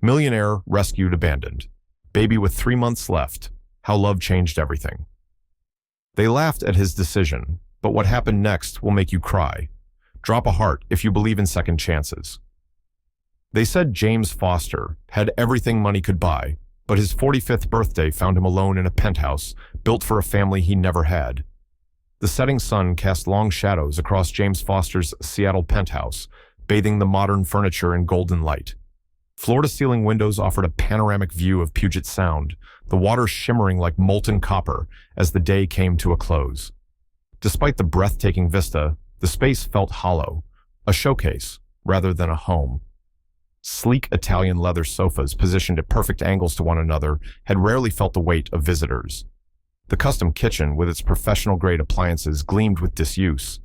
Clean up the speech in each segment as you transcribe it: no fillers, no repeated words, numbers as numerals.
Millionaire rescued abandoned. Baby with 3 months left. How love changed everything. They laughed at his decision, but what happened next will make you cry. Drop a heart if you believe in second chances. They said James Foster had everything money could buy, but his 45th birthday found him alone in a penthouse built for a family he never had. The setting sun cast long shadows across James Foster's Seattle penthouse, bathing the modern furniture in golden light. Floor-to-ceiling windows offered a panoramic view of Puget Sound, the water shimmering like molten copper as the day came to a close. Despite the breathtaking vista, the space felt hollow, a showcase rather than a home. Sleek Italian leather sofas positioned at perfect angles to one another had rarely felt the weight of visitors. The custom kitchen, with its professional-grade appliances, gleamed with disuse.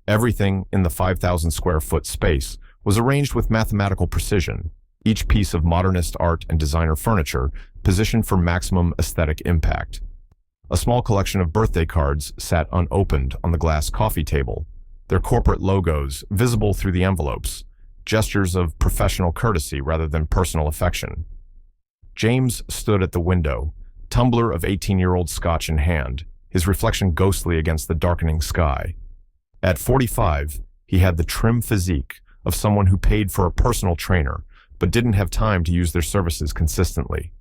Everything in the 5,000-square-foot space was arranged with mathematical precision, each piece of modernist art and designer furniture positioned for maximum aesthetic impact. A small collection of birthday cards sat unopened on the glass coffee table, their corporate logos visible through the envelopes, gestures of professional courtesy rather than personal affection. James stood at the window, tumbler of 18-year-old scotch in hand, his reflection ghostly against the darkening sky. At 45, he had the trim physique of someone who paid for a personal trainer, but didn't have time to use their services consistently.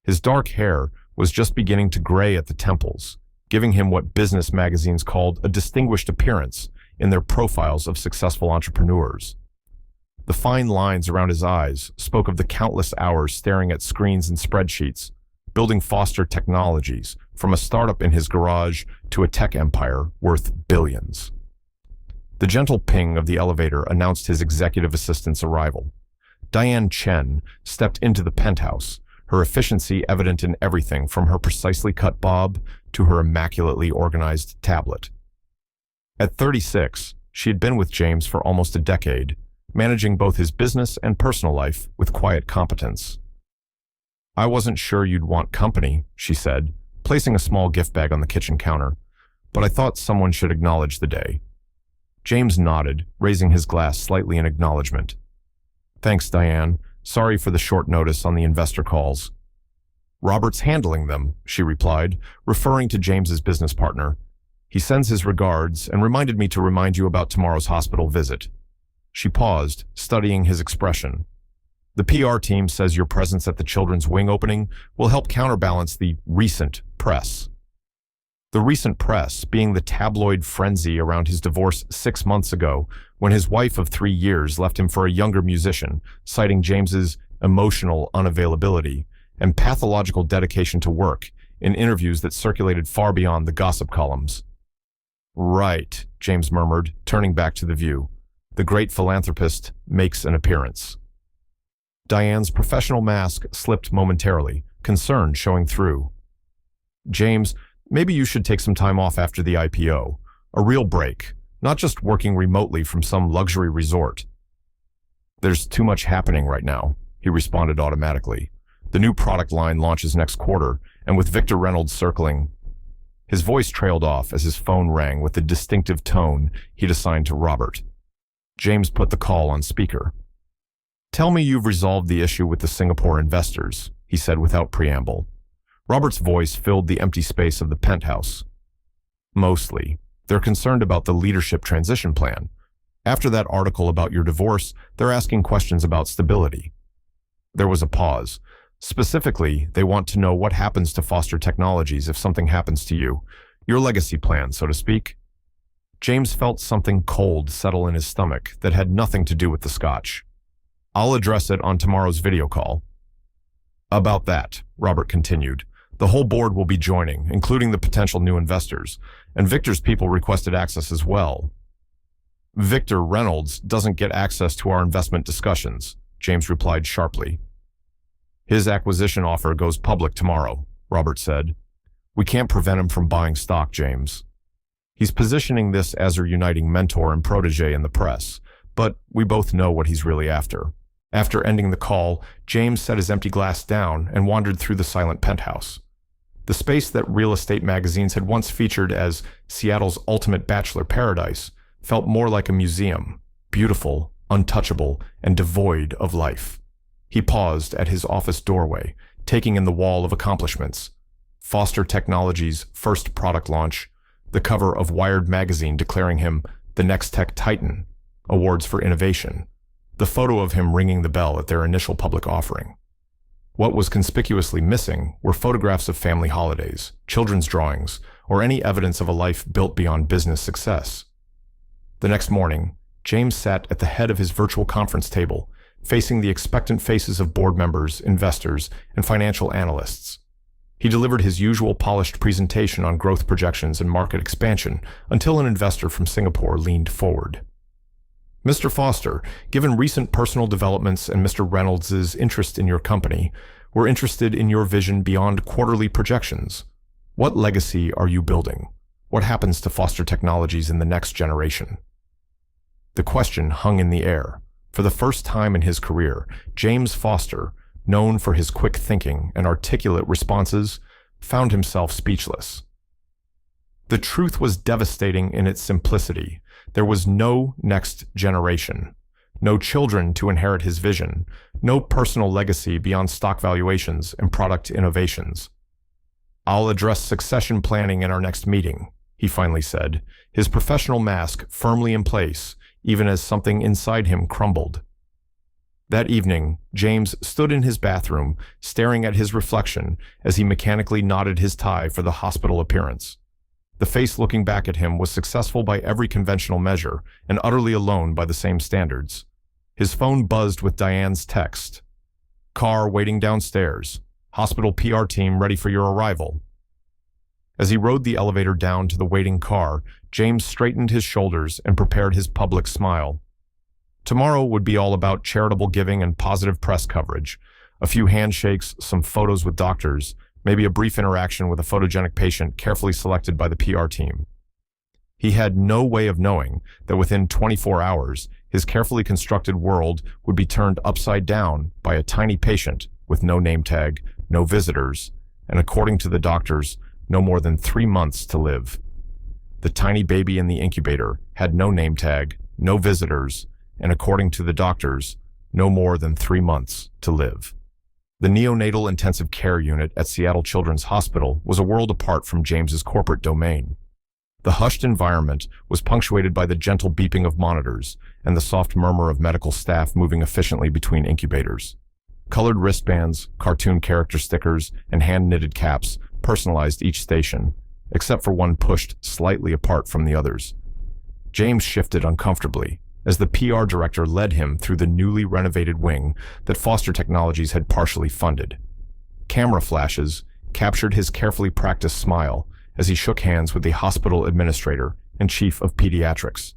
His dark hair was just beginning to gray at the temples, giving him what business magazines called a distinguished appearance in their profiles of successful entrepreneurs. The fine lines around his eyes spoke of the countless hours staring at screens and spreadsheets, building Foster Technologies from a startup in his garage to a tech empire worth billions. The gentle ping of the elevator announced his executive assistant's arrival. Diane Chen stepped into the penthouse, her efficiency evident in everything from her precisely cut bob to her immaculately organized tablet. At 36, she had been with James for almost a decade, managing both his business and personal life with quiet competence. "I wasn't sure you'd want company," she said, placing a small gift bag on the kitchen counter, "but I thought someone should acknowledge the day." James nodded, raising his glass slightly in acknowledgement. "Thanks, Diane. Sorry for the short notice on the investor calls." "Robert's handling them," she replied, referring to James's business partner. "He sends his regards and reminded me to remind you about tomorrow's hospital visit." She paused, studying his expression. "The PR team says your presence at the children's wing opening will help counterbalance the recent press." The recent press being the tabloid frenzy around his divorce 6 months ago, when his wife of 3 years left him for a younger musician, citing James's emotional unavailability and pathological dedication to work in interviews that circulated far beyond the gossip columns. "Right," James murmured, turning back to the view. "The great philanthropist makes an appearance." Diane's professional mask slipped momentarily, concern showing through. "James, maybe you should take some time off after the IPO. A real break, not just working remotely from some luxury resort." "There's too much happening right now," he responded automatically. "The new product line launches next quarter, and with Victor Reynolds circling." His voice trailed off as his phone rang with the distinctive tone he'd assigned to Robert. James put the call on speaker. "Tell me you've resolved the issue with the Singapore investors," he said without preamble. Robert's voice filled the empty space of the penthouse. "Mostly. They're concerned about the leadership transition plan. After that article about your divorce, they're asking questions about stability." There was a pause. "Specifically, they want to know what happens to Foster Technologies if something happens to you. Your legacy plan, so to speak." James felt something cold settle in his stomach that had nothing to do with the scotch. "I'll address it on tomorrow's video call." "About that," Robert continued, "the whole board will be joining, including the potential new investors, and Victor's people requested access as well." "Victor Reynolds doesn't get access to our investment discussions," James replied sharply. "His acquisition offer goes public tomorrow," Robert said. "We can't prevent him from buying stock, James. He's positioning this as a uniting mentor and protege in the press, but we both know what he's really after." After ending the call, James set his empty glass down and wandered through the silent penthouse. The space that real estate magazines had once featured as Seattle's ultimate bachelor paradise felt more like a museum, beautiful, untouchable, and devoid of life. He paused at his office doorway, taking in the wall of accomplishments. Foster Technologies' first product launch, the cover of Wired magazine declaring him the next tech titan, awards for innovation, the photo of him ringing the bell at their initial public offering. What was conspicuously missing were photographs of family holidays, children's drawings, or any evidence of a life built beyond business success. The next morning, James sat at the head of his virtual conference table, facing the expectant faces of board members, investors, and financial analysts. He delivered his usual polished presentation on growth projections and market expansion until an investor from Singapore leaned forward. Mr. Foster, given recent personal developments and Mr. Reynolds' interest in your company, we're interested in your vision beyond quarterly projections. What legacy are you building? What happens to Foster Technologies in the next generation? The question hung in the air. For the first time in his career, James Foster, known for his quick thinking and articulate responses, found himself speechless. The truth was devastating in its simplicity. There was no next generation, no children to inherit his vision, no personal legacy beyond stock valuations and product innovations. "I'll address succession planning in our next meeting," he finally said, his professional mask firmly in place, even as something inside him crumbled. That evening, James stood in his bathroom, staring at his reflection as he mechanically knotted his tie for the hospital appearance. The face looking back at him was successful by every conventional measure and utterly alone by the same standards. His phone buzzed with Diane's text. "Car waiting downstairs. Hospital PR team ready for your arrival." As he rode the elevator down to the waiting car, James straightened his shoulders and prepared his public smile. Tomorrow would be all about charitable giving and positive press coverage. A few handshakes, some photos with doctors, maybe a brief interaction with a photogenic patient carefully selected by the PR team. He had no way of knowing that within 24 hours, his carefully constructed world would be turned upside down by a tiny patient with no name tag, no visitors, and according to the doctors, no more than 3 months to live. The tiny baby in the incubator had no name tag, no visitors, and according to the doctors, no more than 3 months to live. The neonatal intensive care unit at Seattle Children's Hospital was a world apart from James's corporate domain. The hushed environment was punctuated by the gentle beeping of monitors and the soft murmur of medical staff moving efficiently between incubators. Colored wristbands, cartoon character stickers, and hand-knitted caps personalized each station, except for one pushed slightly apart from the others. James shifted uncomfortably as the PR director led him through the newly renovated wing that Foster Technologies had partially funded. Camera flashes captured his carefully practiced smile as he shook hands with the hospital administrator and chief of pediatrics.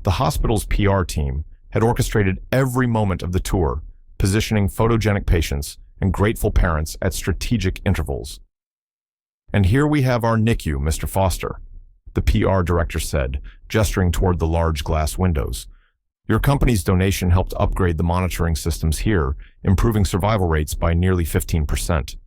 The hospital's PR team had orchestrated every moment of the tour, positioning photogenic patients and grateful parents at strategic intervals. "And here we have our NICU, Mr. Foster," the PR director said, gesturing toward the large glass windows. "Your company's donation helped upgrade the monitoring systems here, improving survival rates by nearly 15%.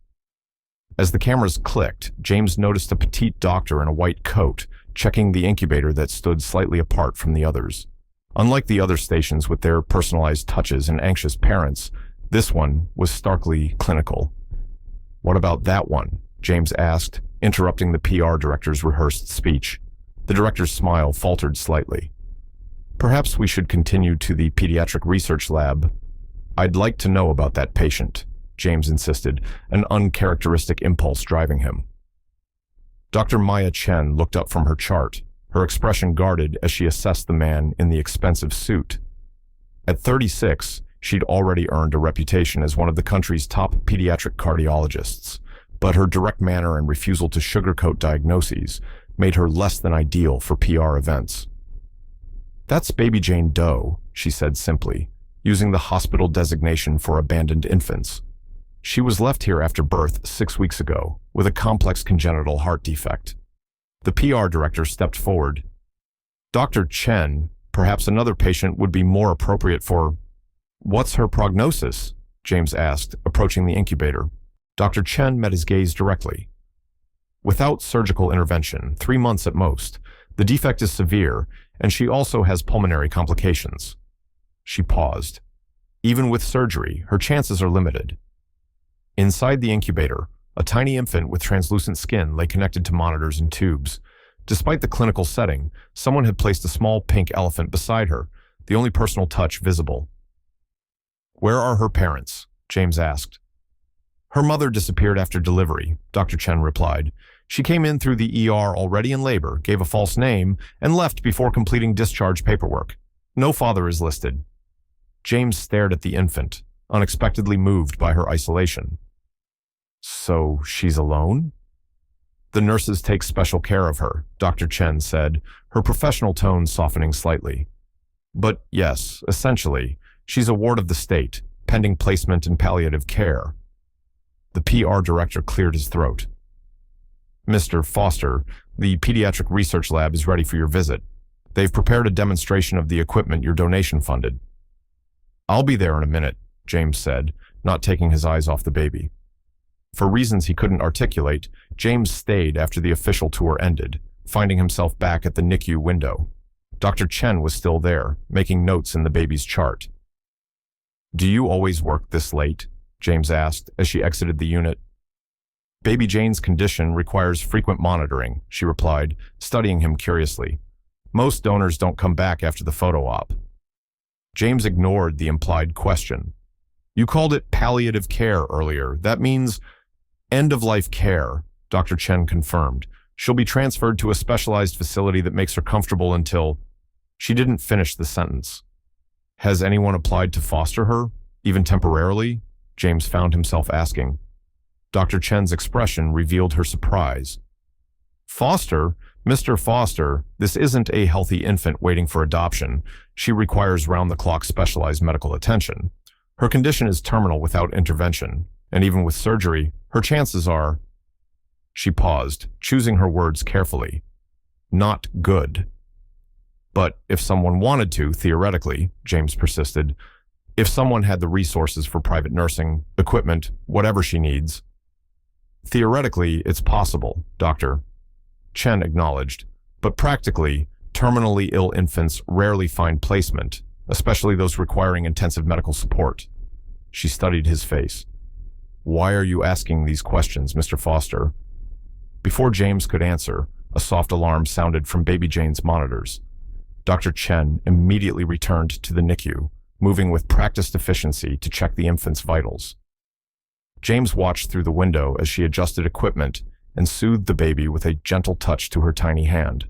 As the cameras clicked, James noticed a petite doctor in a white coat, checking the incubator that stood slightly apart from the others. Unlike the other stations with their personalized touches and anxious parents, this one was starkly clinical. "What about that one?" James asked, interrupting the PR director's rehearsed speech. The director's smile faltered slightly. "Perhaps we should continue to the pediatric research lab." "I'd like to know about that patient," James insisted, an uncharacteristic impulse driving him. Dr. Maya Chen looked up from her chart, her expression guarded as she assessed the man in the expensive suit. At 36, she'd already earned a reputation as one of the country's top pediatric cardiologists, but her direct manner and refusal to sugarcoat diagnoses made her less than ideal for PR events. "That's baby Jane Doe," she said simply, using the hospital designation for abandoned infants. "She was left here after birth 6 weeks ago, with a complex congenital heart defect." The PR director stepped forward. "Dr. Chen, perhaps another patient would be more appropriate for—" "What's her prognosis?" James asked, approaching the incubator. Dr. Chen met his gaze directly. "Without surgical intervention, 3 months at most. The defect is severe, and she also has pulmonary complications." She paused. Even with surgery, her chances are limited. Inside the incubator, a tiny infant with translucent skin lay connected to monitors and tubes. Despite the clinical setting, someone had placed a small pink elephant beside her, the only personal touch visible. "Where are her parents?" James asked. "Her mother disappeared after delivery," Dr. Chen replied. "She came in through the ER already in labor, gave a false name, and left before completing discharge paperwork. No father is listed." James stared at the infant, unexpectedly moved by her isolation. "So she's alone?" "The nurses take special care of her," Dr. Chen said, her professional tone softening slightly. "But yes, essentially, she's a ward of the state, pending placement in palliative care." The PR director cleared his throat. "Mr. Foster, the pediatric research lab is ready for your visit. They've prepared a demonstration of the equipment your donation funded." "I'll be there in a minute," James said, not taking his eyes off the baby. For reasons he couldn't articulate, James stayed after the official tour ended, finding himself back at the NICU window. Dr. Chen was still there, making notes in the baby's chart. "Do you always work this late?" James asked as she exited the unit. "Baby Jane's condition requires frequent monitoring," she replied, studying him curiously. "Most donors don't come back after the photo op." James ignored the implied question. "You called it palliative care earlier. That means end-of-life care," Dr. Chen confirmed. "She'll be transferred to a specialized facility that makes her comfortable until—" She didn't finish the sentence. "Has anyone applied to foster her, even temporarily?" James found himself asking. Dr. Chen's expression revealed her surprise. "Foster? Mr. Foster, this isn't a healthy infant waiting for adoption. She requires round-the-clock specialized medical attention. Her condition is terminal without intervention, and even with surgery, her chances are—" She paused, choosing her words carefully. "Not good." "But if someone wanted to, theoretically," James persisted, "if someone had the resources for private nursing, equipment, whatever she needs—" "Theoretically, it's possible, Doctor," Chen acknowledged, "but practically, terminally ill infants rarely find placement, especially those requiring intensive medical support." She studied his face. "Why are you asking these questions, Mr. Foster?" Before James could answer, a soft alarm sounded from Baby Jane's monitors. Dr. Chen immediately returned to the NICU, moving with practiced efficiency to check the infant's vitals. James watched through the window as she adjusted equipment and soothed the baby with a gentle touch to her tiny hand.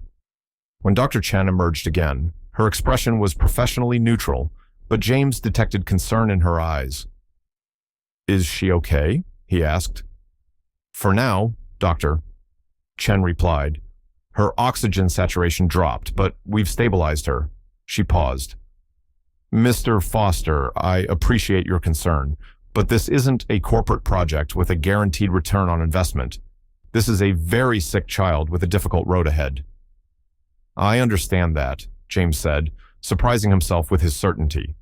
When Dr. Chen emerged again, her expression was professionally neutral, but James detected concern in her eyes. "Is she okay?" he asked. "For now, Doctor," Chen replied. "Her oxygen saturation dropped, but we've stabilized her." She paused. "Mr. Foster, I appreciate your concern, but this isn't a corporate project with a guaranteed return on investment. This is a very sick child with a difficult road ahead." "I understand that," James said, surprising himself with his certainty.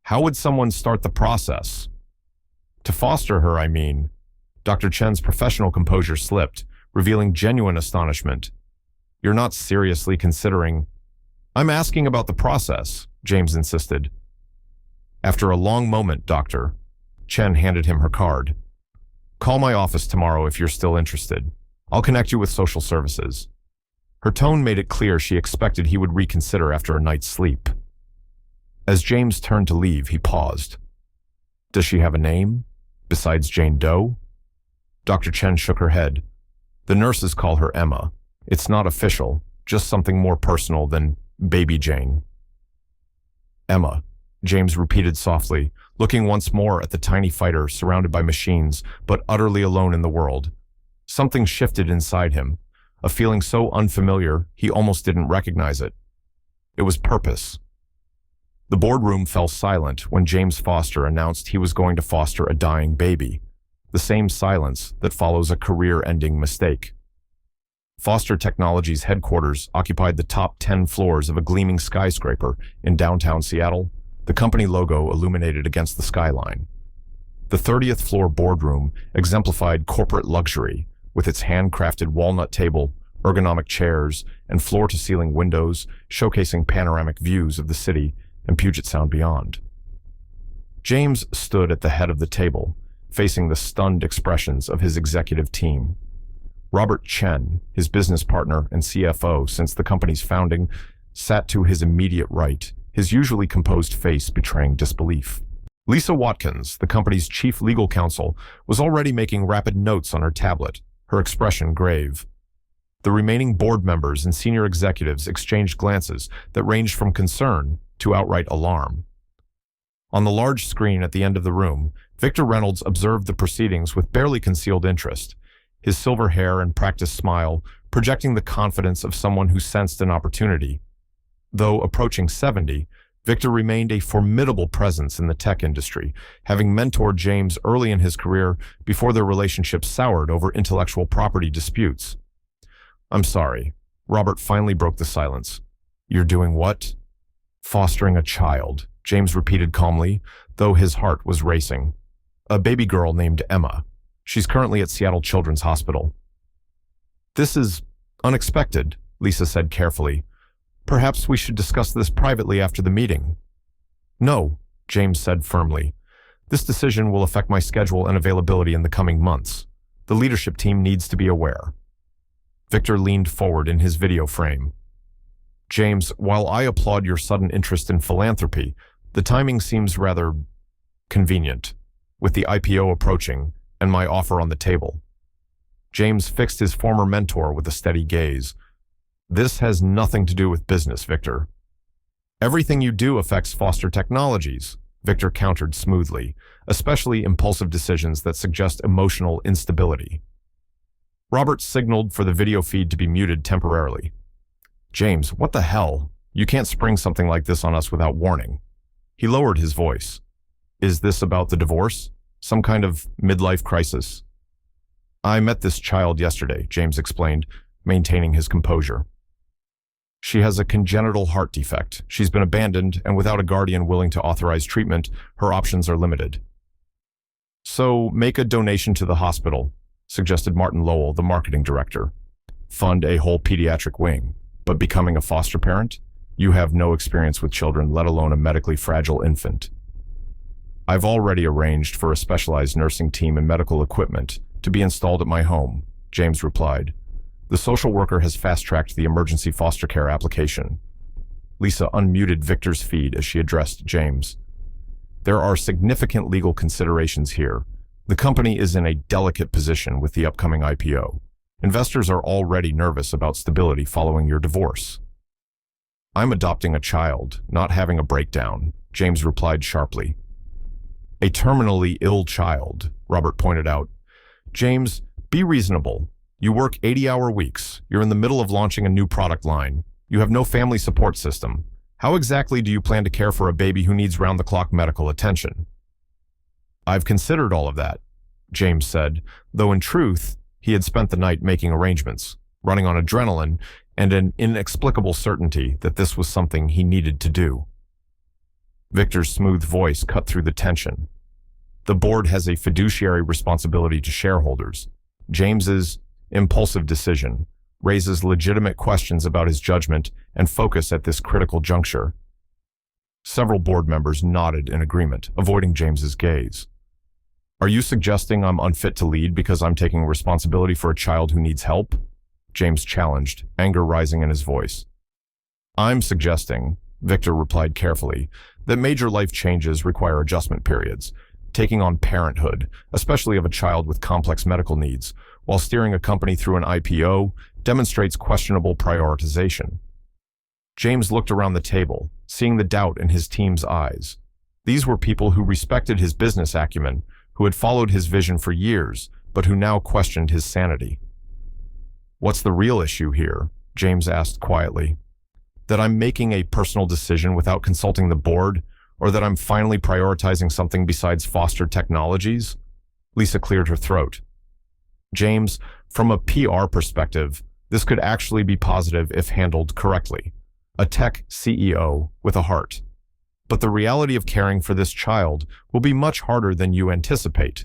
"How would someone start the process?" "To foster her, I mean." Dr. Chen's professional composure slipped, revealing genuine astonishment. "You're not seriously considering—" "I'm asking about the process," James insisted. "After a long moment, Doctor." Chen handed him her card. "Call my office tomorrow if you're still interested. I'll connect you with social services." Her tone made it clear she expected he would reconsider after a night's sleep. As James turned to leave, he paused. "Does she have a name? Besides Jane Doe?" Dr. Chen shook her head. "The nurses call her Emma. It's not official, just something more personal than Baby Jane." "Emma," James repeated softly, looking once more at the tiny fighter surrounded by machines, but utterly alone in the world. Something shifted inside him, a feeling so unfamiliar he almost didn't recognize it. It was purpose. The boardroom fell silent when James Foster announced he was going to foster a dying baby, the same silence that follows a career-ending mistake. Foster Technologies' headquarters occupied the top 10 floors of a gleaming skyscraper in downtown Seattle, the company logo illuminated against the skyline. The 30th floor boardroom exemplified corporate luxury, with its handcrafted walnut table, ergonomic chairs, and floor-to-ceiling windows showcasing panoramic views of the city and Puget Sound beyond. James stood at the head of the table, facing the stunned expressions of his executive team. Robert Chen, his business partner and CFO since the company's founding, sat to his immediate right, his usually composed face betraying disbelief. Lisa Watkins, the company's chief legal counsel, was already making rapid notes on her tablet, her expression grave. The remaining board members and senior executives exchanged glances that ranged from concern to outright alarm. On the large screen at the end of the room, Victor Reynolds observed the proceedings with barely concealed interest, his silver hair and practiced smile projecting the confidence of someone who sensed an opportunity. Though approaching 70, Victor remained a formidable presence in the tech industry, having mentored James early in his career before their relationship soured over intellectual property disputes. "I'm sorry." Robert finally broke the silence. "You're doing what?" "Fostering a child," James repeated calmly, though his heart was racing. "A baby girl named Emma. She's currently at Seattle Children's Hospital." "This is unexpected," Lisa said carefully. "Perhaps we should discuss this privately after the meeting." "No," James said firmly. "This decision will affect my schedule and availability in the coming months. The leadership team needs to be aware." Victor leaned forward in his video frame. "James, while I applaud your sudden interest in philanthropy, the timing seems rather convenient, with the IPO approaching and my offer on the table." James fixed his former mentor with a steady gaze. "This has nothing to do with business, Victor." "Everything you do affects Foster Technologies," Victor countered smoothly, "especially impulsive decisions that suggest emotional instability." Robert signaled for the video feed to be muted temporarily. "James, what the hell? You can't spring something like this on us without warning." He lowered his voice. "Is this about the divorce? Some kind of midlife crisis?" "I met this child yesterday," James explained, maintaining his composure. "She has a congenital heart defect. She's been abandoned, and without a guardian willing to authorize treatment, her options are limited." "So make a donation to the hospital," suggested Martin Lowell, the marketing director. "Fund a whole pediatric wing. But becoming a foster parent? You have no experience with children, let alone a medically fragile infant." "I've already arranged for a specialized nursing team and medical equipment to be installed at my home," James replied. "The social worker has fast-tracked the emergency foster care application." Lisa unmuted Victor's feed as she addressed James. "There are significant legal considerations here. The company is in a delicate position with the upcoming IPO. Investors are already nervous about stability following your divorce." "I'm adopting a child, not having a breakdown," James replied sharply. "A terminally ill child," Robert pointed out. "James, be reasonable. You work 80-hour weeks. You're in the middle of launching a new product line. You have no family support system. How exactly do you plan to care for a baby who needs round-the-clock medical attention?" "I've considered all of that," James said, though in truth, he had spent the night making arrangements, running on adrenaline and an inexplicable certainty that this was something he needed to do. Victor's smooth voice cut through the tension. "The board has a fiduciary responsibility to shareholders. James's impulsive decision raises legitimate questions about his judgment and focus at this critical juncture." Several board members nodded in agreement, avoiding James's gaze. "Are you suggesting I'm unfit to lead because I'm taking responsibility for a child who needs help?" James challenged, anger rising in his voice. "I'm suggesting," Victor replied carefully, "that major life changes require adjustment periods. Taking on parenthood, especially of a child with complex medical needs, while steering a company through an IPO, demonstrates questionable prioritization." James looked around the table, seeing the doubt in his team's eyes. These were people who respected his business acumen, who had followed his vision for years, but who now questioned his sanity. "What's the real issue here?" James asked quietly. "That I'm making a personal decision without consulting the board, or that I'm finally prioritizing something besides Foster Technologies?" Lisa cleared her throat. "James, from a PR perspective, this could actually be positive if handled correctly. A tech CEO with a heart. But the reality of caring for this child will be much harder than you anticipate."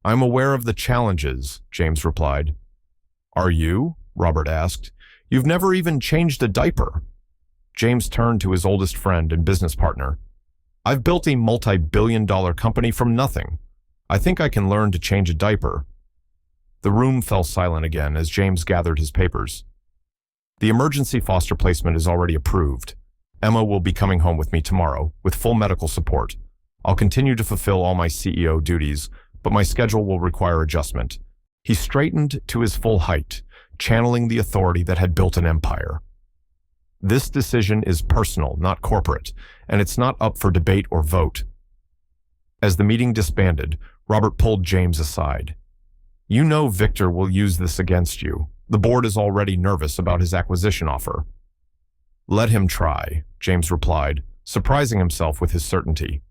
"I'm aware of the challenges," James replied. "Are you?" Robert asked. "You've never even changed a diaper." James turned to his oldest friend and business partner. I've built a multi-billion-dollar company from nothing. I think I can learn to change a diaper." The room fell silent again as James gathered his papers. "The emergency foster placement is already approved. Emma will be coming home with me tomorrow, with full medical support. I'll continue to fulfill all my CEO duties, but my schedule will require adjustment." He straightened to his full height, channeling the authority that had built an empire. "This decision is personal, not corporate, and it's not up for debate or vote." As the meeting disbanded, Robert pulled James aside. "You know Victor will use this against you. The board is already nervous about his acquisition offer." "Let him try," James replied, surprising himself with his certainty.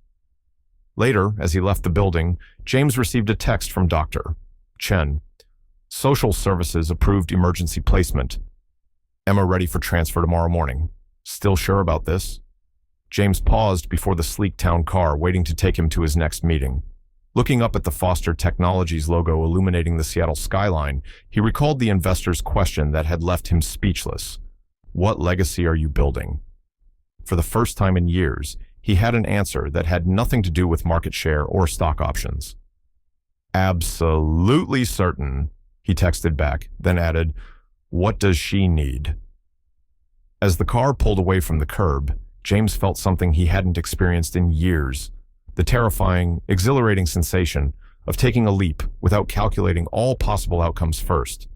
Later, as he left the building, James received a text from Dr. Chen. "Social Services approved emergency placement. Emma ready for transfer tomorrow morning. Still sure about this?" James paused before the sleek town car, waiting to take him to his next meeting. Looking up at the Foster Technologies logo illuminating the Seattle skyline, he recalled the investor's question that had left him speechless. "What legacy are you building?" For the first time in years, he had an answer that had nothing to do with market share or stock options. "Absolutely certain," he texted back, then added, "What does she need?" As the car pulled away from the curb, James felt something he hadn't experienced in years, the terrifying, exhilarating sensation of taking a leap without calculating all possible outcomes first.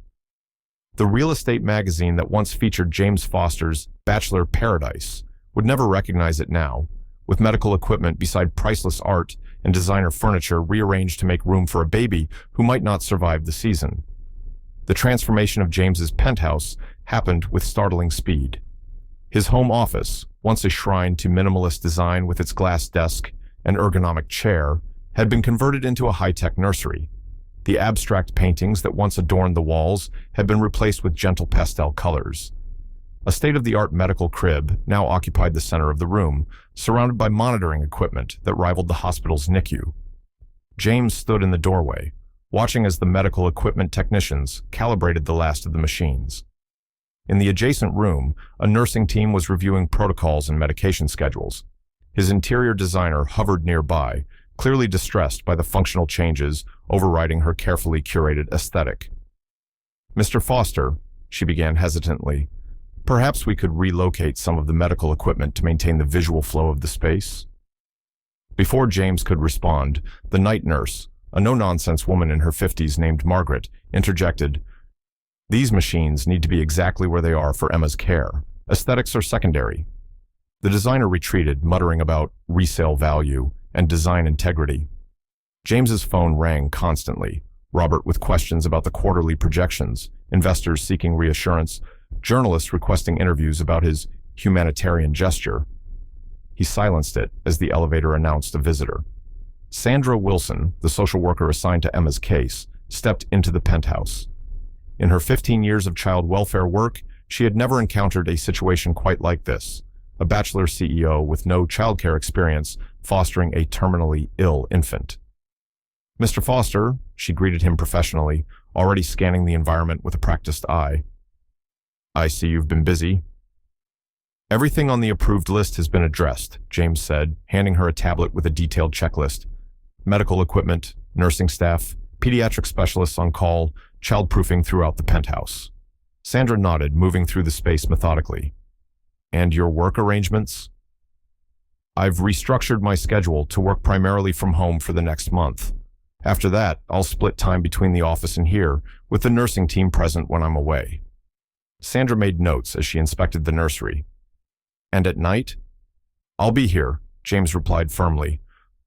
The real estate magazine that once featured James Foster's Bachelor Paradise would never recognize it now, with medical equipment beside priceless art and designer furniture rearranged to make room for a baby who might not survive the season. The transformation of James's penthouse happened with startling speed. His home office, once a shrine to minimalist design with its glass desk and ergonomic chair, had been converted into a high-tech nursery. The abstract paintings that once adorned the walls had been replaced with gentle pastel colors. A state-of-the-art medical crib now occupied the center of the room, surrounded by monitoring equipment that rivaled the hospital's NICU. James stood in the doorway, watching as the medical equipment technicians calibrated the last of the machines. In the adjacent room, a nursing team was reviewing protocols and medication schedules. His interior designer hovered nearby, clearly distressed by the functional changes overriding her carefully curated aesthetic. "Mr. Foster," she began hesitantly, "perhaps we could relocate some of the medical equipment to maintain the visual flow of the space?" Before James could respond, the night nurse, a no-nonsense woman in her 50s named Margaret, interjected, "These machines need to be exactly where they are for Emma's care. Aesthetics are secondary." The designer retreated, muttering about resale value and design integrity. James's phone rang constantly, Robert with questions about the quarterly projections, investors seeking reassurance, journalists requesting interviews about his humanitarian gesture. He silenced it as the elevator announced a visitor. Sandra Wilson, the social worker assigned to Emma's case, stepped into the penthouse. In her 15 years of child welfare work, she had never encountered a situation quite like this. A bachelor CEO with no childcare experience fostering a terminally ill infant. "Mr. Foster," she greeted him professionally, already scanning the environment with a practiced eye. "I see you've been busy." "Everything on the approved list has been addressed," James said, handing her a tablet with a detailed checklist. "Medical equipment, nursing staff, pediatric specialists on call, childproofing throughout the penthouse." Sandra nodded, moving through the space methodically. "And your work arrangements?" "I've restructured my schedule to work primarily from home for the next month. After that, I'll split time between the office and here, with the nursing team present when I'm away." Sandra made notes as she inspected the nursery. "And at night?" "I'll be here," James replied firmly.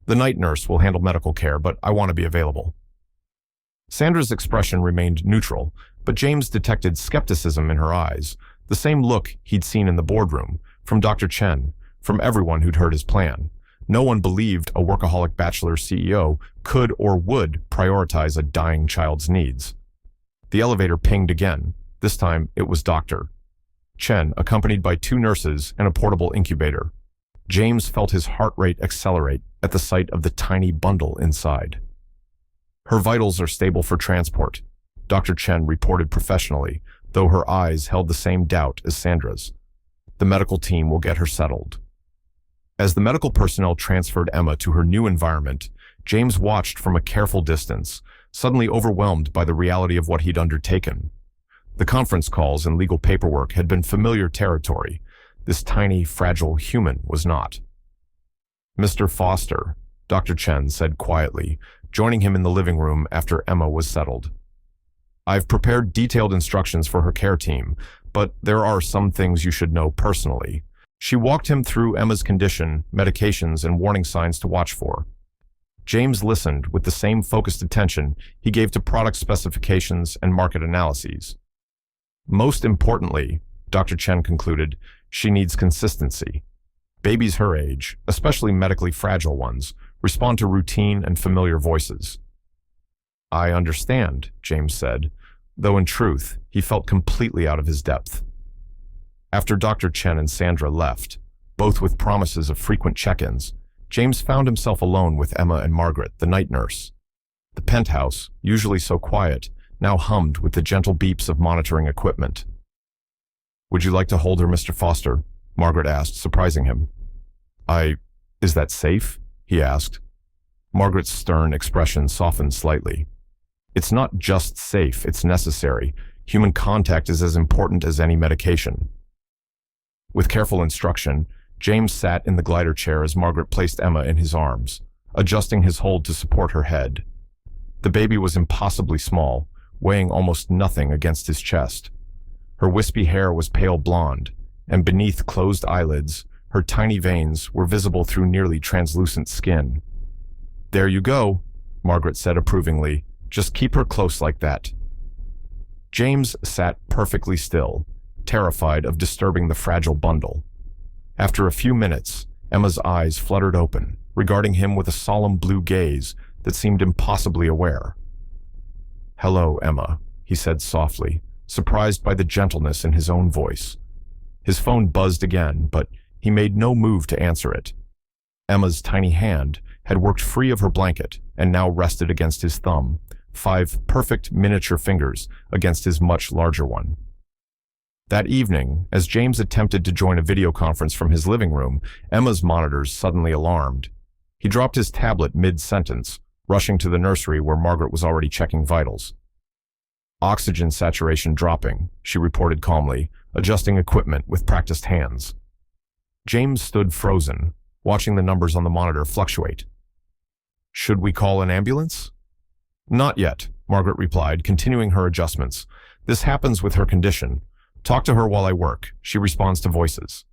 "The night nurse will handle medical care, but I want to be available." Sandra's expression remained neutral, but James detected skepticism in her eyes, the same look he'd seen in the boardroom, from Dr. Chen, from everyone who'd heard his plan. No one believed a workaholic bachelor CEO could or would prioritize a dying child's needs. The elevator pinged again. This time, it was Dr. Chen, accompanied by 2 nurses and a portable incubator. James felt his heart rate accelerate at the sight of the tiny bundle inside. "Her vitals are stable for transport," Dr. Chen reported professionally, though her eyes held the same doubt as Sandra's. "The medical team will get her settled." As the medical personnel transferred Emma to her new environment, James watched from a careful distance, suddenly overwhelmed by the reality of what he'd undertaken. The conference calls and legal paperwork had been familiar territory. This tiny, fragile human was not. "Mr. Foster," Dr. Chen said quietly, joining him in the living room after Emma was settled. "I've prepared detailed instructions for her care team, but there are some things you should know personally." She walked him through Emma's condition, medications, and warning signs to watch for. James listened with the same focused attention he gave to product specifications and market analyses. "Most importantly," Dr. Chen concluded, "she needs consistency. Babies her age, especially medically fragile ones, respond to routine and familiar voices." "I understand," James said, though in truth, he felt completely out of his depth. After Dr. Chen and Sandra left, both with promises of frequent check-ins, James found himself alone with Emma and Margaret, the night nurse. The penthouse, usually so quiet, now hummed with the gentle beeps of monitoring equipment. "Would you like to hold her, Mr. Foster?" Margaret asked, surprising him. Is that safe?" he asked. Margaret's stern expression softened slightly. "It's not just safe, it's necessary. Human contact is as important as any medication." With careful instruction, James sat in the glider chair as Margaret placed Emma in his arms, adjusting his hold to support her head. The baby was impossibly small, weighing almost nothing against his chest. Her wispy hair was pale blonde, and beneath closed eyelids, her tiny veins were visible through nearly translucent skin. "There you go," Margaret said approvingly. "Just keep her close like that." James sat perfectly still, terrified of disturbing the fragile bundle. After a few minutes, Emma's eyes fluttered open, regarding him with a solemn blue gaze that seemed impossibly aware. "Hello, Emma," he said softly, surprised by the gentleness in his own voice. His phone buzzed again, but he made no move to answer it. Emma's tiny hand had worked free of her blanket and now rested against his thumb, 5 perfect miniature fingers against his much larger one. That evening, as James attempted to join a video conference from his living room, Emma's monitors suddenly alarmed. He dropped his tablet mid-sentence, rushing to the nursery where Margaret was already checking vitals. "Oxygen saturation dropping," she reported calmly, adjusting equipment with practiced hands. James stood frozen, watching the numbers on the monitor fluctuate. "Should we call an ambulance?" "Not yet," Margaret replied, continuing her adjustments. "This happens with her condition. Talk to her while I work. She responds to voices."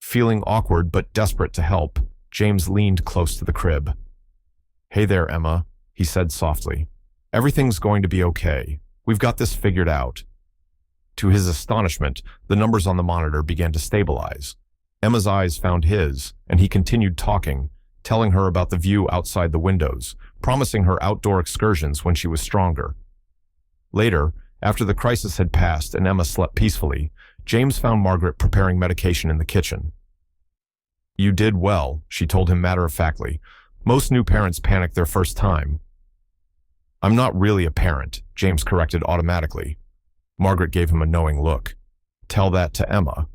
Feeling awkward but desperate to help, James leaned close to the crib. "Hey there, Emma," he said softly. "Everything's going to be okay. We've got this figured out." To his astonishment, the numbers on the monitor began to stabilize. Emma's eyes found his, and he continued talking, telling her about the view outside the windows, promising her outdoor excursions when she was stronger. Later, after the crisis had passed and Emma slept peacefully, James found Margaret preparing medication in the kitchen. "You did well," she told him matter-of-factly. "Most new parents panic their first time." "I'm not really a parent," James corrected automatically. Margaret gave him a knowing look. "Tell that to Emma."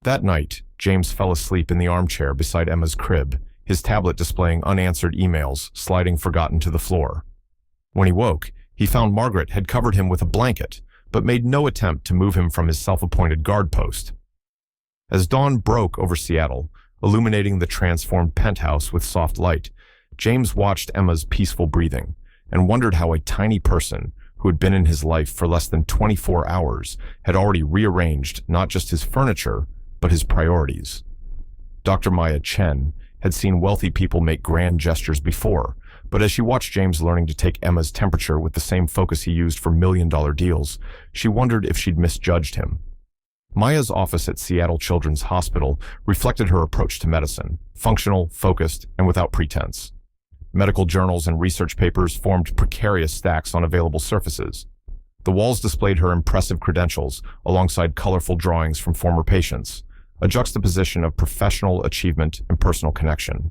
That night, James fell asleep in the armchair beside Emma's crib, his tablet displaying unanswered emails sliding forgotten to the floor. When he woke, he found Margaret had covered him with a blanket, but made no attempt to move him from his self-appointed guard post. As dawn broke over Seattle, illuminating the transformed penthouse with soft light, James watched Emma's peaceful breathing and wondered how a tiny person who had been in his life for less than 24 hours had already rearranged not just his furniture, but his priorities. Dr. Maya Chen had seen wealthy people make grand gestures before, but as she watched James learning to take Emma's temperature with the same focus he used for million-dollar deals, she wondered if she'd misjudged him. Maya's office at Seattle Children's Hospital reflected her approach to medicine, functional, focused, and without pretense. Medical journals and research papers formed precarious stacks on available surfaces. The walls displayed her impressive credentials alongside colorful drawings from former patients, a juxtaposition of professional achievement and personal connection.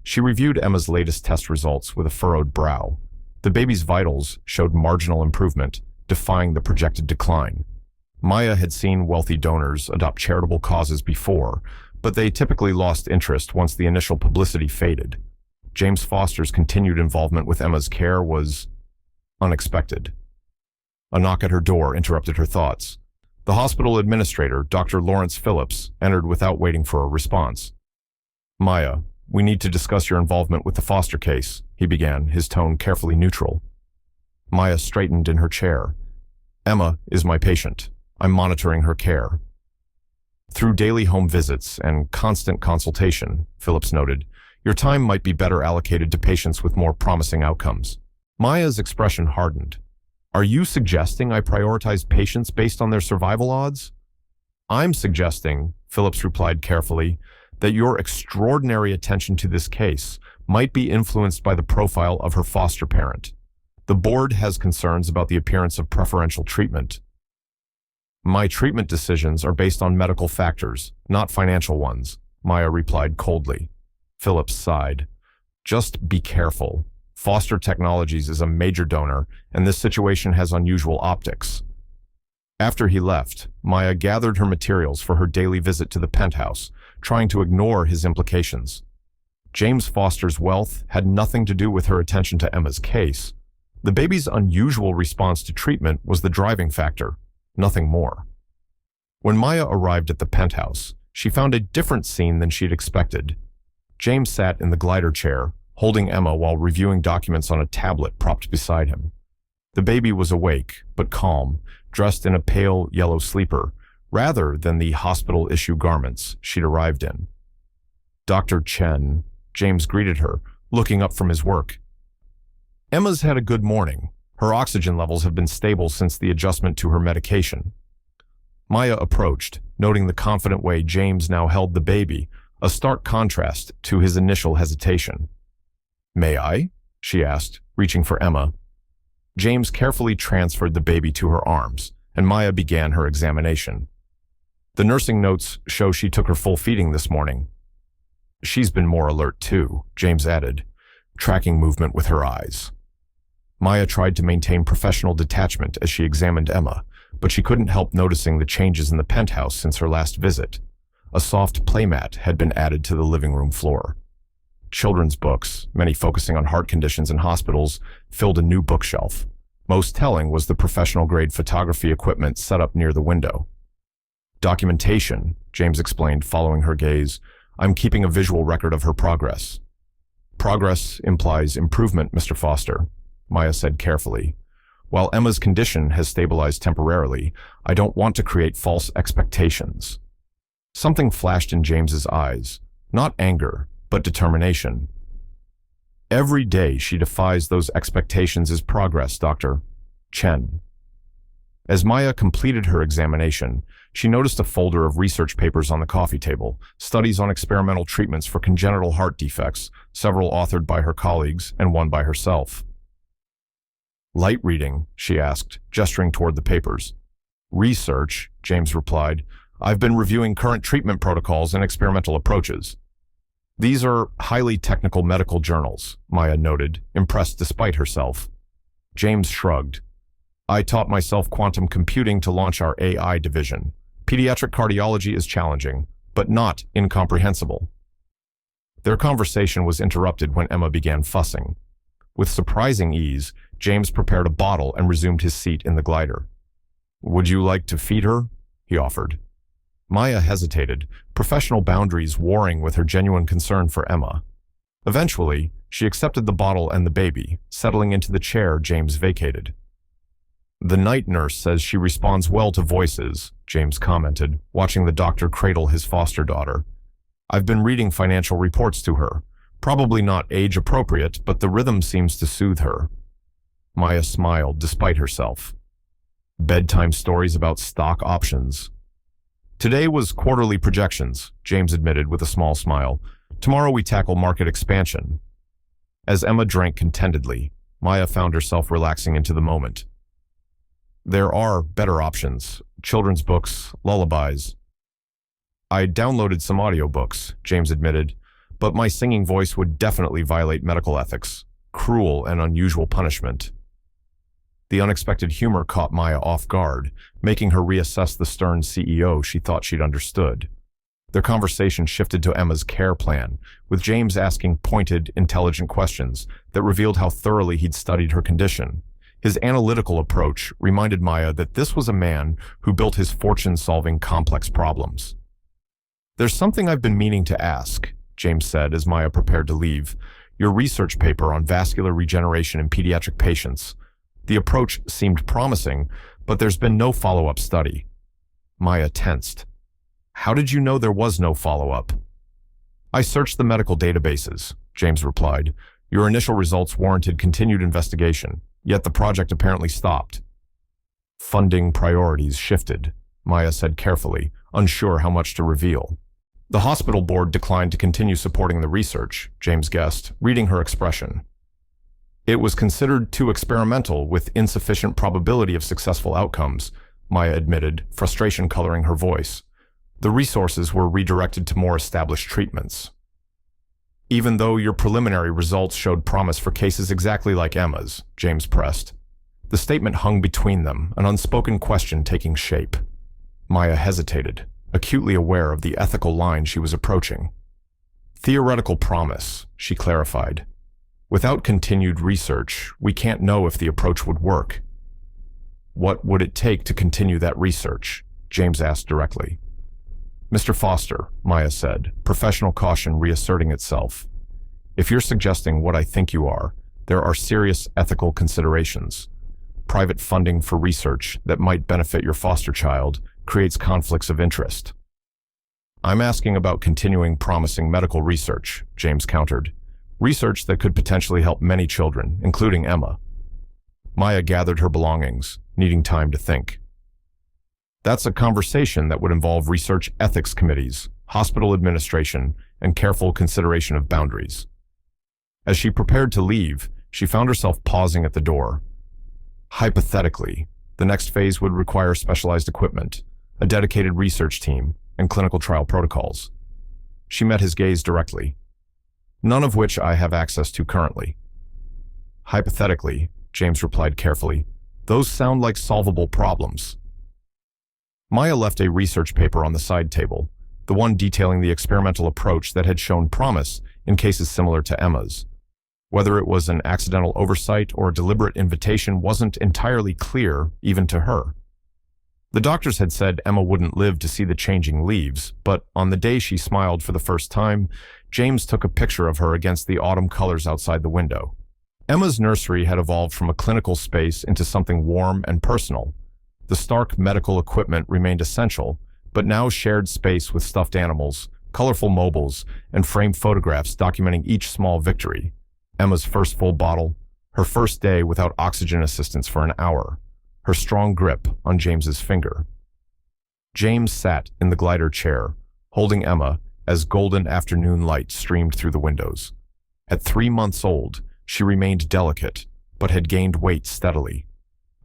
She reviewed Emma's latest test results with a furrowed brow. The baby's vitals showed marginal improvement, defying the projected decline. Maya had seen wealthy donors adopt charitable causes before, but they typically lost interest once the initial publicity faded. James Foster's continued involvement with Emma's care was unexpected. A knock at her door interrupted her thoughts. The hospital administrator, Dr. Lawrence Phillips, entered without waiting for a response. "Maya, we need to discuss your involvement with the Foster case," he began, his tone carefully neutral. Maya straightened in her chair. "Emma is my patient. I'm monitoring her care." "Through daily home visits and constant consultation," Phillips noted, "your time might be better allocated to patients with more promising outcomes." Maya's expression hardened. "Are you suggesting I prioritize patients based on their survival odds?" "I'm suggesting," Phillips replied carefully, "that your extraordinary attention to this case might be influenced by the profile of her foster parent. The board has concerns about the appearance of preferential treatment." "My treatment decisions are based on medical factors, not financial ones," Maya replied coldly. Phillips sighed. "Just be careful. Foster Technologies is a major donor, and this situation has unusual optics." After he left, Maya gathered her materials for her daily visit to the penthouse, trying to ignore his implications. James Foster's wealth had nothing to do with her attention to Emma's case. The baby's unusual response to treatment was the driving factor, nothing more. When Maya arrived at the penthouse, she found a different scene than she'd expected. James sat in the glider chair, holding Emma while reviewing documents on a tablet propped beside him. The baby was awake, but calm, dressed in a pale yellow sleeper, rather than the hospital-issue garments she'd arrived in. "Dr. Chen," James greeted her, looking up from his work. "Emma's had a good morning. Her oxygen levels have been stable since the adjustment to her medication." Maya approached, noting the confident way James now held the baby, a stark contrast to his initial hesitation. "May I?" she asked, reaching for Emma. James carefully transferred the baby to her arms, and Maya began her examination. "The nursing notes show she took her full feeding this morning." "She's been more alert too," James added, tracking movement with her eyes. Maya tried to maintain professional detachment as she examined Emma, but she couldn't help noticing the changes in the penthouse since her last visit. A soft playmat had been added to the living room floor. Children's books, many focusing on heart conditions in hospitals, filled a new bookshelf. Most telling was the professional-grade photography equipment set up near the window. "Documentation," James explained, following her gaze. "I'm keeping a visual record of her progress." "Progress implies improvement, Mr. Foster," Maya said carefully. "While Emma's condition has stabilized temporarily, I don't want to create false expectations." Something flashed in James's eyes, not anger, but determination. "Every day she defies those expectations is progress, Dr. Chen." As Maya completed her examination, she noticed a folder of research papers on the coffee table, studies on experimental treatments for congenital heart defects, several authored by her colleagues and one by herself. "Light reading?" she asked, gesturing toward the papers. "Research," James replied. "I've been reviewing current treatment protocols and experimental approaches." "These are highly technical medical journals," Maya noted, impressed despite herself. James shrugged. "I taught myself quantum computing to launch our AI division. Pediatric cardiology is challenging, but not incomprehensible." Their conversation was interrupted when Emma began fussing. With surprising ease, James prepared a bottle and resumed his seat in the glider. "Would you like to feed her?" he offered. Maya hesitated, professional boundaries warring with her genuine concern for Emma. Eventually, she accepted the bottle and the baby, settling into the chair James vacated. "The night nurse says she responds well to voices," James commented, watching the doctor cradle his foster daughter. "I've been reading financial reports to her. Probably not age-appropriate, but the rhythm seems to soothe her." Maya smiled despite herself. "Bedtime stories about stock options." "Today was quarterly projections," James admitted with a small smile. "Tomorrow we tackle market expansion." As Emma drank contentedly, Maya found herself relaxing into the moment. "There are better options. Children's books, lullabies." "I downloaded some audiobooks," James admitted, "but my singing voice would definitely violate medical ethics. Cruel and unusual punishment." The unexpected humor caught Maya off guard, making her reassess the stern CEO she thought she'd understood. Their conversation shifted to Emma's care plan, with James asking pointed, intelligent questions that revealed how thoroughly he'd studied her condition. His analytical approach reminded Maya that this was a man who built his fortune solving complex problems. "There's something I've been meaning to ask," James said as Maya prepared to leave. "Your research paper on vascular regeneration in pediatric patients. The approach seemed promising, but there's been no follow-up study." Maya tensed. "How did you know there was no follow-up?" "I searched the medical databases," James replied. "Your initial results warranted continued investigation, yet the project apparently stopped." "Funding priorities shifted," Maya said carefully, unsure how much to reveal. "The hospital board declined to continue supporting the research," James guessed, reading her expression. "It was considered too experimental with insufficient probability of successful outcomes," Maya admitted, frustration coloring her voice. "The resources were redirected to more established treatments." "Even though your preliminary results showed promise for cases exactly like Emma's," James pressed. The statement hung between them, an unspoken question taking shape. Maya hesitated, acutely aware of the ethical line she was approaching. "Theoretical promise," she clarified. "Without continued research, we can't know if the approach would work." "What would it take to continue that research?" James asked directly. "Mr. Foster," Maya said, professional caution reasserting itself. "If you're suggesting what I think you are, there are serious ethical considerations. Private funding for research that might benefit your foster child creates conflicts of interest." "I'm asking about continuing promising medical research," James countered. "Research that could potentially help many children, including Emma." Maya gathered her belongings, needing time to think. "That's a conversation that would involve research ethics committees, hospital administration, and careful consideration of boundaries." As she prepared to leave, she found herself pausing at the door. Hypothetically, the next phase would require specialized equipment, a dedicated research team, and clinical trial protocols. She met his gaze directly. "None of which I have access to currently." "Hypothetically," James replied carefully, "those sound like solvable problems." Maya left a research paper on the side table, the one detailing the experimental approach that had shown promise in cases similar to Emma's. Whether it was an accidental oversight or a deliberate invitation wasn't entirely clear, even to her. The doctors had said Emma wouldn't live to see the changing leaves, but on the day she smiled for the first time, James took a picture of her against the autumn colors outside the window. Emma's nursery had evolved from a clinical space into something warm and personal. The stark medical equipment remained essential, but now shared space with stuffed animals, colorful mobiles, and framed photographs documenting each small victory. Emma's first full bottle, her first day without oxygen assistance for an hour, her strong grip on James's finger. James sat in the glider chair, holding Emma as golden afternoon light streamed through the windows. At 3 months old, she remained delicate, but had gained weight steadily.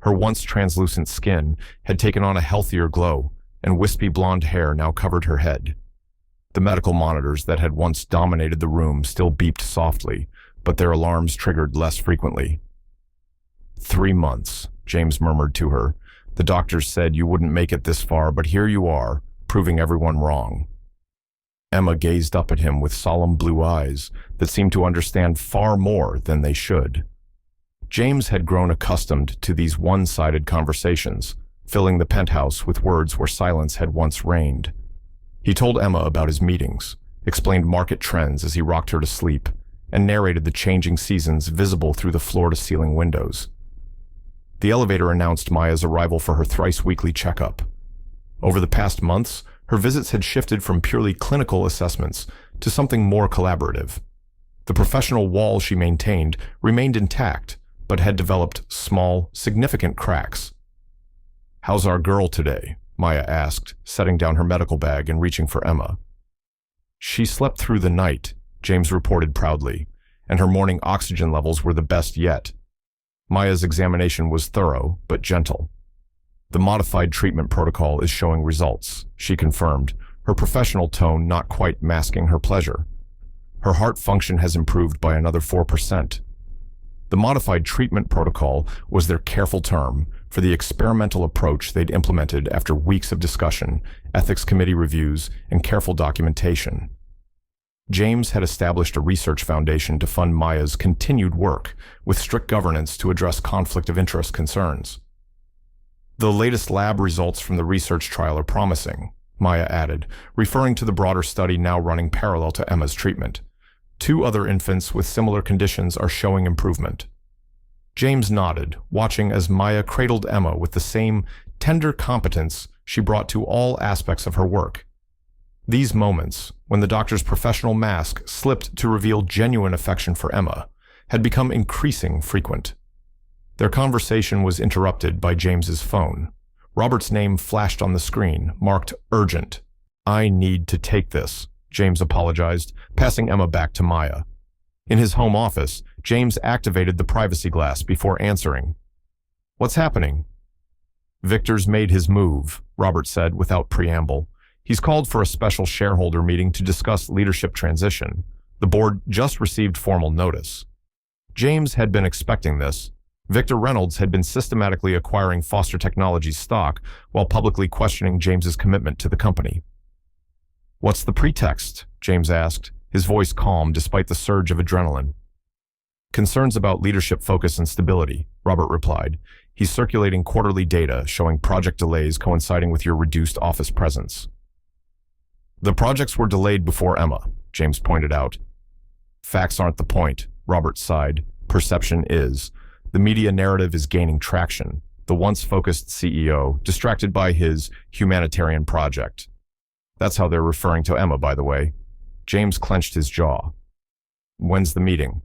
Her once translucent skin had taken on a healthier glow, and wispy blonde hair now covered her head. The medical monitors that had once dominated the room still beeped softly, but their alarms triggered less frequently. 3 months, James murmured to her. "The doctors said you wouldn't make it this far, but here you are, proving everyone wrong." Emma gazed up at him with solemn blue eyes that seemed to understand far more than they should. James had grown accustomed to these one-sided conversations, filling the penthouse with words where silence had once reigned. He told Emma about his meetings, explained market trends as he rocked her to sleep, and narrated the changing seasons visible through the floor-to-ceiling windows. The elevator announced Maya's arrival for her thrice-weekly checkup. Over the past months, her visits had shifted from purely clinical assessments to something more collaborative. The professional wall she maintained remained intact, but had developed small, significant cracks. "How's our girl today?" Maya asked, setting down her medical bag and reaching for Emma. "She slept through the night," James reported proudly, "and her morning oxygen levels were the best yet." Maya's examination was thorough, but gentle. "The modified treatment protocol is showing results," she confirmed, her professional tone not quite masking her pleasure. "Her heart function has improved by another 4%. The modified treatment protocol was their careful term for the experimental approach they'd implemented after weeks of discussion, ethics committee reviews, and careful documentation. James had established a research foundation to fund Maya's continued work, with strict governance to address conflict of interest concerns. The latest lab results from the research trial are promising, Maya added, referring to the broader study now running parallel to Emma's treatment. 2 other infants with similar conditions are showing improvement. James nodded, watching as Maya cradled Emma with the same tender competence she brought to all aspects of her work. These moments, when the doctor's professional mask slipped to reveal genuine affection for Emma, had become increasingly frequent. Their conversation was interrupted by James's phone. Robert's name flashed on the screen, marked urgent. "I need to take this," James apologized, passing Emma back to Maya. In his home office, James activated the privacy glass before answering. "What's happening?" "Victor's made his move," Robert said without preamble. "He's called for a special shareholder meeting to discuss leadership transition. The board just received formal notice." James had been expecting this. Victor Reynolds had been systematically acquiring Foster Technologies stock while publicly questioning James's commitment to the company. "What's the pretext?" James asked, his voice calm despite the surge of adrenaline. "Concerns about leadership focus and stability," Robert replied. "He's circulating quarterly data showing project delays coinciding with your reduced office presence." "The projects were delayed before Emma," James pointed out. "Facts aren't the point," Robert sighed. "Perception is. The media narrative is gaining traction. The once focused CEO, distracted by his humanitarian project. That's how they're referring to Emma, by the way." James clenched his jaw. "When's the meeting?"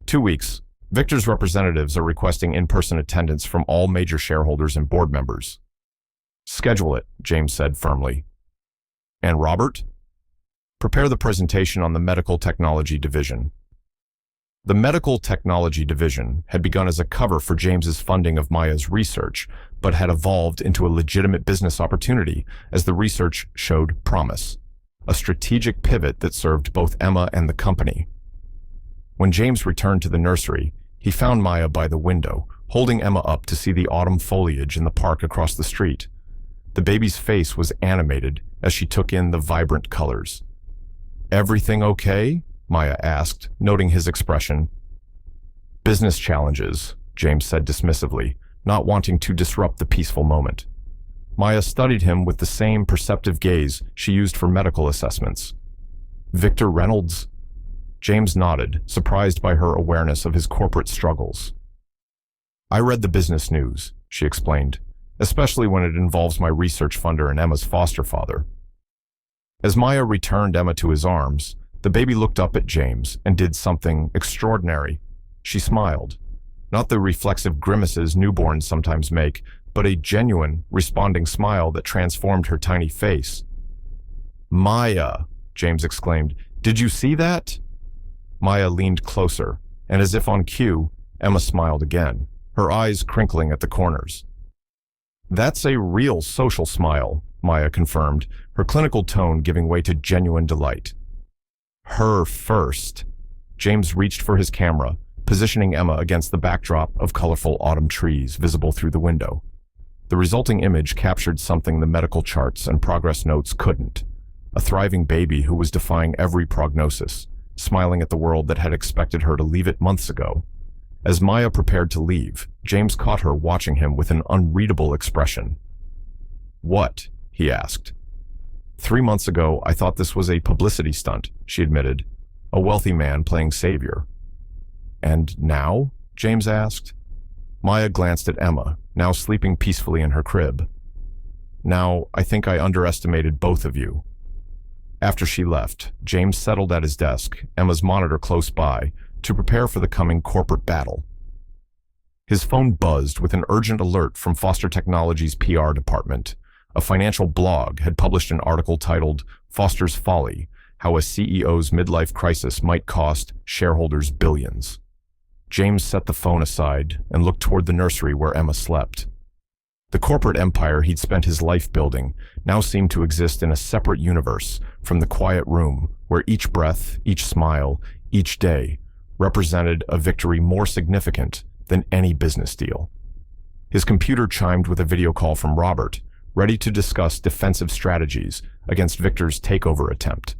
2 weeks. Victor's representatives are requesting in-person attendance from all major shareholders and board members. "Schedule it," James said firmly. "And Robert?" "Prepare the presentation on the medical technology division." The medical technology division had begun as a cover for James's funding of Maya's research, but had evolved into a legitimate business opportunity as the research showed promise, a strategic pivot that served both Emma and the company. When James returned to the nursery, he found Maya by the window, holding Emma up to see the autumn foliage in the park across the street. The baby's face was animated as she took in the vibrant colors. "Everything okay?" Maya asked, noting his expression. "Business challenges," James said dismissively, not wanting to disrupt the peaceful moment. Maya studied him with the same perceptive gaze she used for medical assessments. "Victor Reynolds?" James nodded, surprised by her awareness of his corporate struggles. "I read the business news," she explained, "especially when it involves my research funder and Emma's foster father." As Maya returned Emma to his arms, the baby looked up at James and did something extraordinary. She smiled. Not the reflexive grimaces newborns sometimes make, but a genuine, responding smile that transformed her tiny face. "Maya," James exclaimed, "did you see that?" Maya leaned closer, and as if on cue, Emma smiled again, her eyes crinkling at the corners. "That's a real social smile," Maya confirmed, her clinical tone giving way to genuine delight. "Her first." James reached for his camera, positioning Emma against the backdrop of colorful autumn trees visible through the window. The resulting image captured something the medical charts and progress notes couldn't. A thriving baby who was defying every prognosis, smiling at the world that had expected her to leave it months ago. As Maya prepared to leave, James caught her watching him with an unreadable expression. "What?" he asked. 3 months ago, I thought this was a publicity stunt," she admitted. "A wealthy man playing savior." "And now?" James asked. Maya glanced at Emma, now sleeping peacefully in her crib. "Now, I think I underestimated both of you." After she left, James settled at his desk, Emma's monitor close by, to prepare for the coming corporate battle. His phone buzzed with an urgent alert from Foster Technologies' PR department. A financial blog had published an article titled "Foster's Folly: How a CEO's Midlife Crisis Might Cost Shareholders Billions." James set the phone aside and looked toward the nursery where Emma slept. The corporate empire he'd spent his life building now seemed to exist in a separate universe from the quiet room where each breath, each smile, each day represented a victory more significant than any business deal. His computer chimed with a video call from Robert, ready to discuss defensive strategies against Victor's takeover attempt.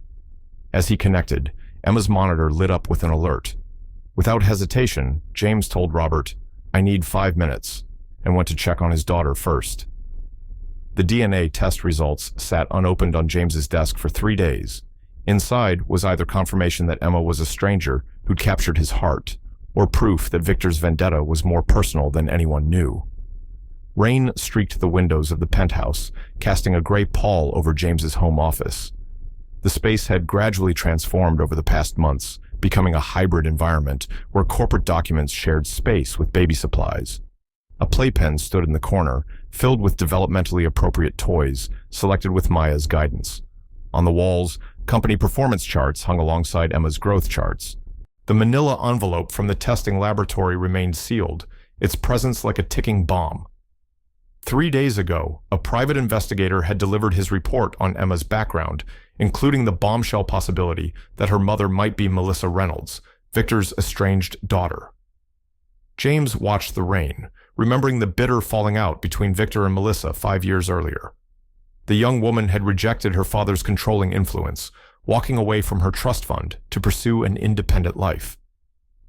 As he connected, Emma's monitor lit up with an alert. Without hesitation, James told Robert, "I need 5 minutes," and went to check on his daughter first. The DNA test results sat unopened on James's desk for 3 days. Inside was either confirmation that Emma was a stranger who'd captured his heart, or proof that Victor's vendetta was more personal than anyone knew. Rain streaked the windows of the penthouse, casting a gray pall over James's home office. The space had gradually transformed over the past months, becoming a hybrid environment where corporate documents shared space with baby supplies. A playpen stood in the corner, filled with developmentally appropriate toys, selected with Maya's guidance. On the walls, company performance charts hung alongside Emma's growth charts. The manila envelope from the testing laboratory remained sealed, its presence like a ticking bomb. 3 days ago, a private investigator had delivered his report on Emma's background, including the bombshell possibility that her mother might be Melissa Reynolds, Victor's estranged daughter. James watched the rain, remembering the bitter falling out between Victor and Melissa 5 years earlier. The young woman had rejected her father's controlling influence, walking away from her trust fund to pursue an independent life.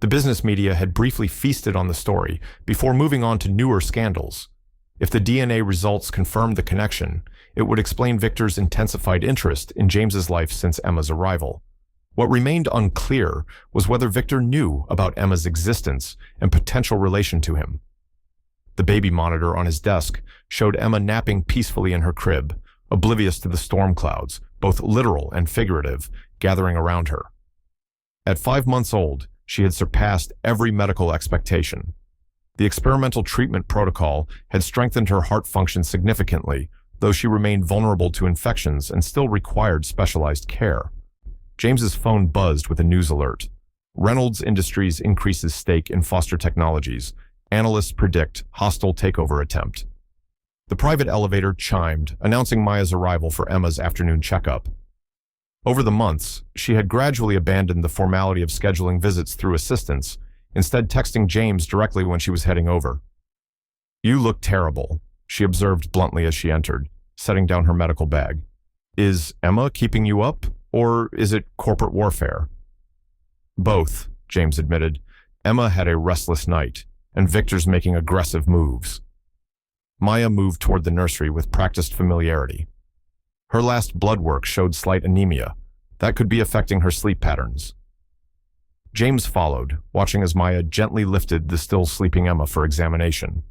The business media had briefly feasted on the story before moving on to newer scandals. If the DNA results confirmed the connection, it would explain Victor's intensified interest in James's life since Emma's arrival. What remained unclear was whether Victor knew about Emma's existence and potential relation to him. The baby monitor on his desk showed Emma napping peacefully in her crib, oblivious to the storm clouds, both literal and figurative, gathering around her. At 5 months old, she had surpassed every medical expectation. The experimental treatment protocol had strengthened her heart function significantly, though she remained vulnerable to infections and still required specialized care. James's phone buzzed with a news alert. Reynolds Industries increases stake in Foster Technologies. Analysts predict hostile takeover attempt. The private elevator chimed, announcing Maya's arrival for Emma's afternoon checkup. Over the months, she had gradually abandoned the formality of scheduling visits through assistants, instead texting James directly when she was heading over. "You look terrible," she observed bluntly as she entered, setting down her medical bag. "Is Emma keeping you up, or is it corporate warfare?" "Both," James admitted. "Emma had a restless night, and Victor's making aggressive moves." Maya moved toward the nursery with practiced familiarity. Her last blood work showed slight anemia. That could be affecting her sleep patterns. James followed, watching as Maya gently lifted the still sleeping Emma for examination.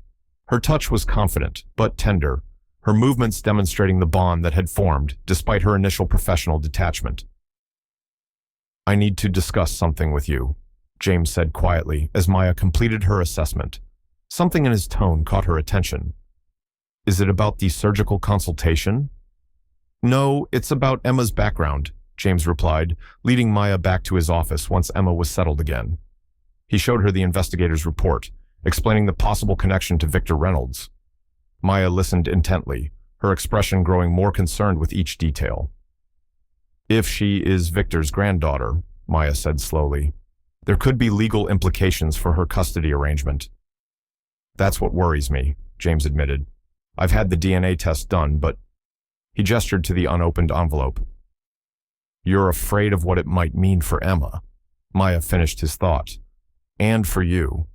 Her touch was confident, but tender, her movements demonstrating the bond that had formed despite her initial professional detachment. "I need to discuss something with you," James said quietly as Maya completed her assessment. Something in his tone caught her attention. "Is it about the surgical consultation?" "No, it's about Emma's background," James replied, leading Maya back to his office once Emma was settled again. He showed her the investigator's report, explaining the possible connection to Victor Reynolds. Maya listened intently, her expression growing more concerned with each detail. "If she is Victor's granddaughter," Maya said slowly, "there could be legal implications for her custody arrangement." "That's what worries me," James admitted. "I've had the DNA test done, but—" He gestured to the unopened envelope. "You're afraid of what it might mean for Emma," Maya finished his thought. "And for you."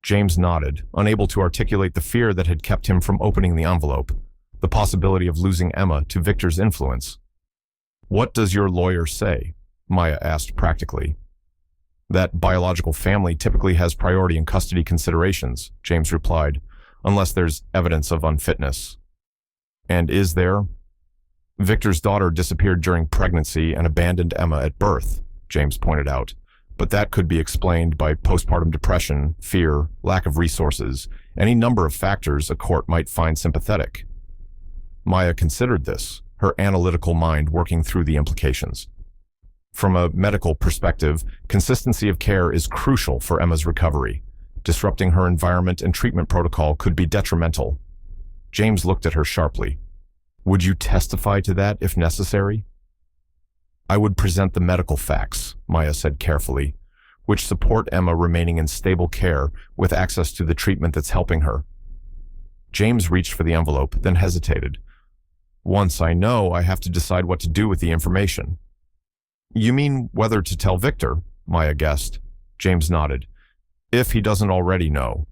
James nodded, unable to articulate the fear that had kept him from opening the envelope, the possibility of losing Emma to Victor's influence. "What does your lawyer say?" Maya asked practically. "That biological family typically has priority in custody considerations," James replied, "unless there's evidence of unfitness." "And is there?" "Victor's daughter disappeared during pregnancy and abandoned Emma at birth," James pointed out. "But that could be explained by postpartum depression, fear, lack of resources, any number of factors a court might find sympathetic." Maya considered this, her analytical mind working through the implications. From a medical perspective, consistency of care is crucial for Emma's recovery. Disrupting her environment and treatment protocol could be detrimental. James looked at her sharply. "Would you testify to that if necessary?" "I would present the medical facts," Maya said carefully, "which support Emma remaining in stable care with access to the treatment that's helping her. James reached for the envelope, then hesitated. Once I know, I have to decide what to do with the information. You mean whether to tell Victor? Maya guessed. James nodded. If he doesn't already know.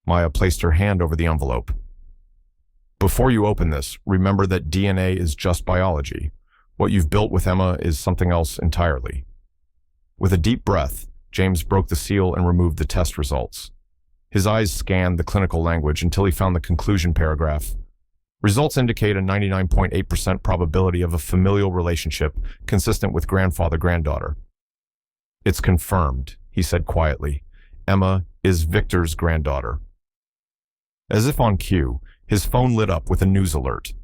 Maya placed her hand over the envelope. Before you open this, remember that DNA is just biology. What you've built with Emma is something else entirely. With a deep breath, James broke the seal and removed the test results. His eyes scanned the clinical language until he found the conclusion paragraph. Results indicate a 99.8% probability of a familial relationship consistent with grandfather-granddaughter. It's confirmed, he said quietly. Emma is Victor's granddaughter. As if on cue, his phone lit up with a news alert.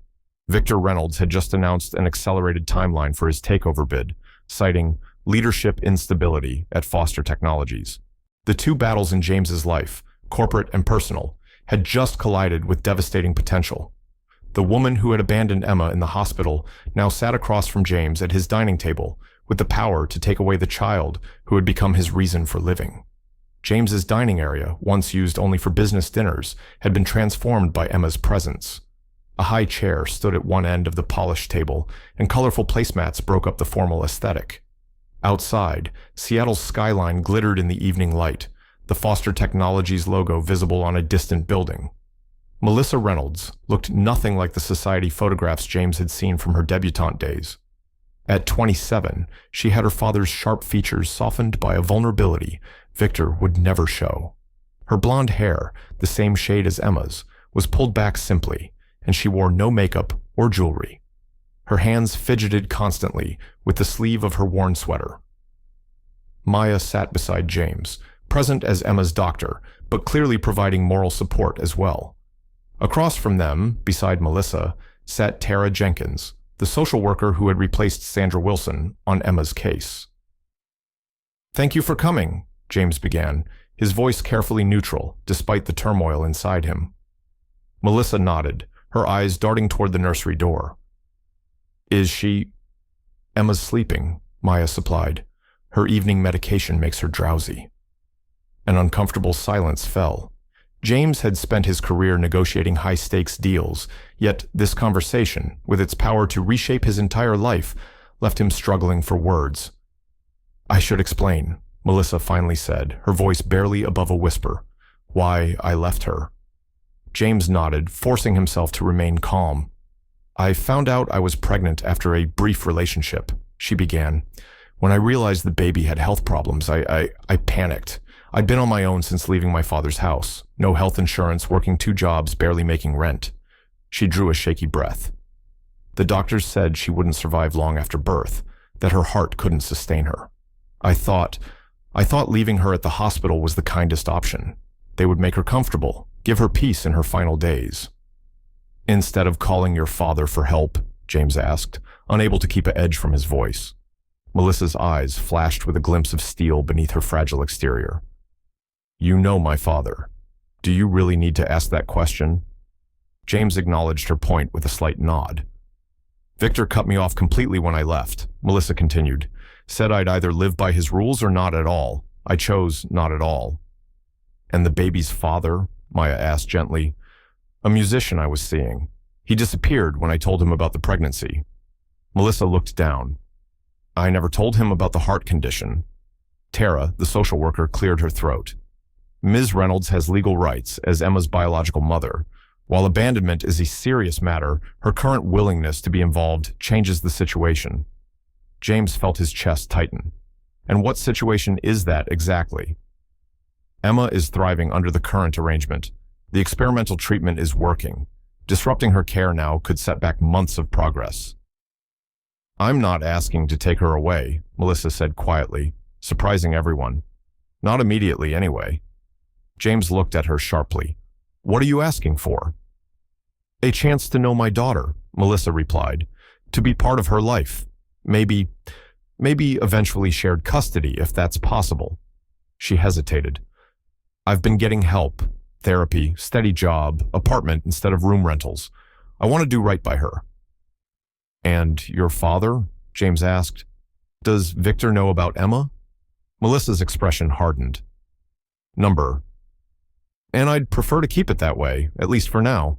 Victor Reynolds had just announced an accelerated timeline for his takeover bid, citing leadership instability at Foster Technologies. The two battles in James's life, corporate and personal, had just collided with devastating potential. The woman who had abandoned Emma in the hospital now sat across from James at his dining table with the power to take away the child who had become his reason for living. James's dining area, once used only for business dinners, had been transformed by Emma's presence. A high chair stood at one end of the polished table, and colorful placemats broke up the formal aesthetic. Outside, Seattle's skyline glittered in the evening light, the Foster Technologies logo visible on a distant building. Melissa Reynolds looked nothing like the society photographs James had seen from her debutante days. At 27, she had her father's sharp features softened by a vulnerability Victor would never show. Her blonde hair, the same shade as Emma's, was pulled back simply, and she wore no makeup or jewelry. Her hands fidgeted constantly with the sleeve of her worn sweater. Maya sat beside James, present as Emma's doctor, but clearly providing moral support as well. Across from them, beside Melissa, sat Tara Jenkins, the social worker who had replaced Sandra Wilson on Emma's case. "Thank you for coming," James began, his voice carefully neutral, despite the turmoil inside him. Melissa nodded, her eyes darting toward the nursery door. "Is she—" "Emma's sleeping," Maya supplied. "Her evening medication makes her drowsy." An uncomfortable silence fell. James had spent his career negotiating high-stakes deals, yet this conversation, with its power to reshape his entire life, left him struggling for words. "I should explain," Melissa finally said, her voice barely above a whisper, "why I left her." James nodded, forcing himself to remain calm. "I found out I was pregnant after a brief relationship," she began. "When I realized the baby had health problems, I panicked. I'd been on my own since leaving my father's house. No health insurance, working 2 jobs, barely making rent." She drew a shaky breath. "The doctors said she wouldn't survive long after birth, that her heart couldn't sustain her. I thought leaving her at the hospital was the kindest option. They would make her comfortable, give her peace in her final days." "Instead of calling your father for help?" James asked, unable to keep an edge from his voice. Melissa's eyes flashed with a glimpse of steel beneath her fragile exterior. "You know my father. Do you really need to ask that question?" James acknowledged her point with a slight nod. "Victor cut me off completely when I left," Melissa continued. "Said I'd either live by his rules or not at all. I chose not at all." "And the baby's father?" Maya asked gently. "A musician I was seeing. He disappeared when I told him about the pregnancy." Melissa looked down. "I never told him about the heart condition." Tara, the social worker, cleared her throat. "Ms. Reynolds has legal rights as Emma's biological mother. While abandonment is a serious matter, her current willingness to be involved changes the situation." James felt his chest tighten. "And what situation is that exactly?" "Emma is thriving under the current arrangement. The experimental treatment is working. Disrupting her care now could set back months of progress." "I'm not asking to take her away," Melissa said quietly, surprising everyone. "Not immediately, anyway." James looked at her sharply. "What are you asking for?" "A chance to know my daughter," Melissa replied. "To be part of her life. Maybe eventually shared custody, if that's possible." She hesitated. "I've been getting help. Therapy, steady job, apartment instead of room rentals. I want to do right by her." "And your father?" James asked. "Does Victor know about Emma?" Melissa's expression hardened. And I'd prefer to keep it that way, at least for now.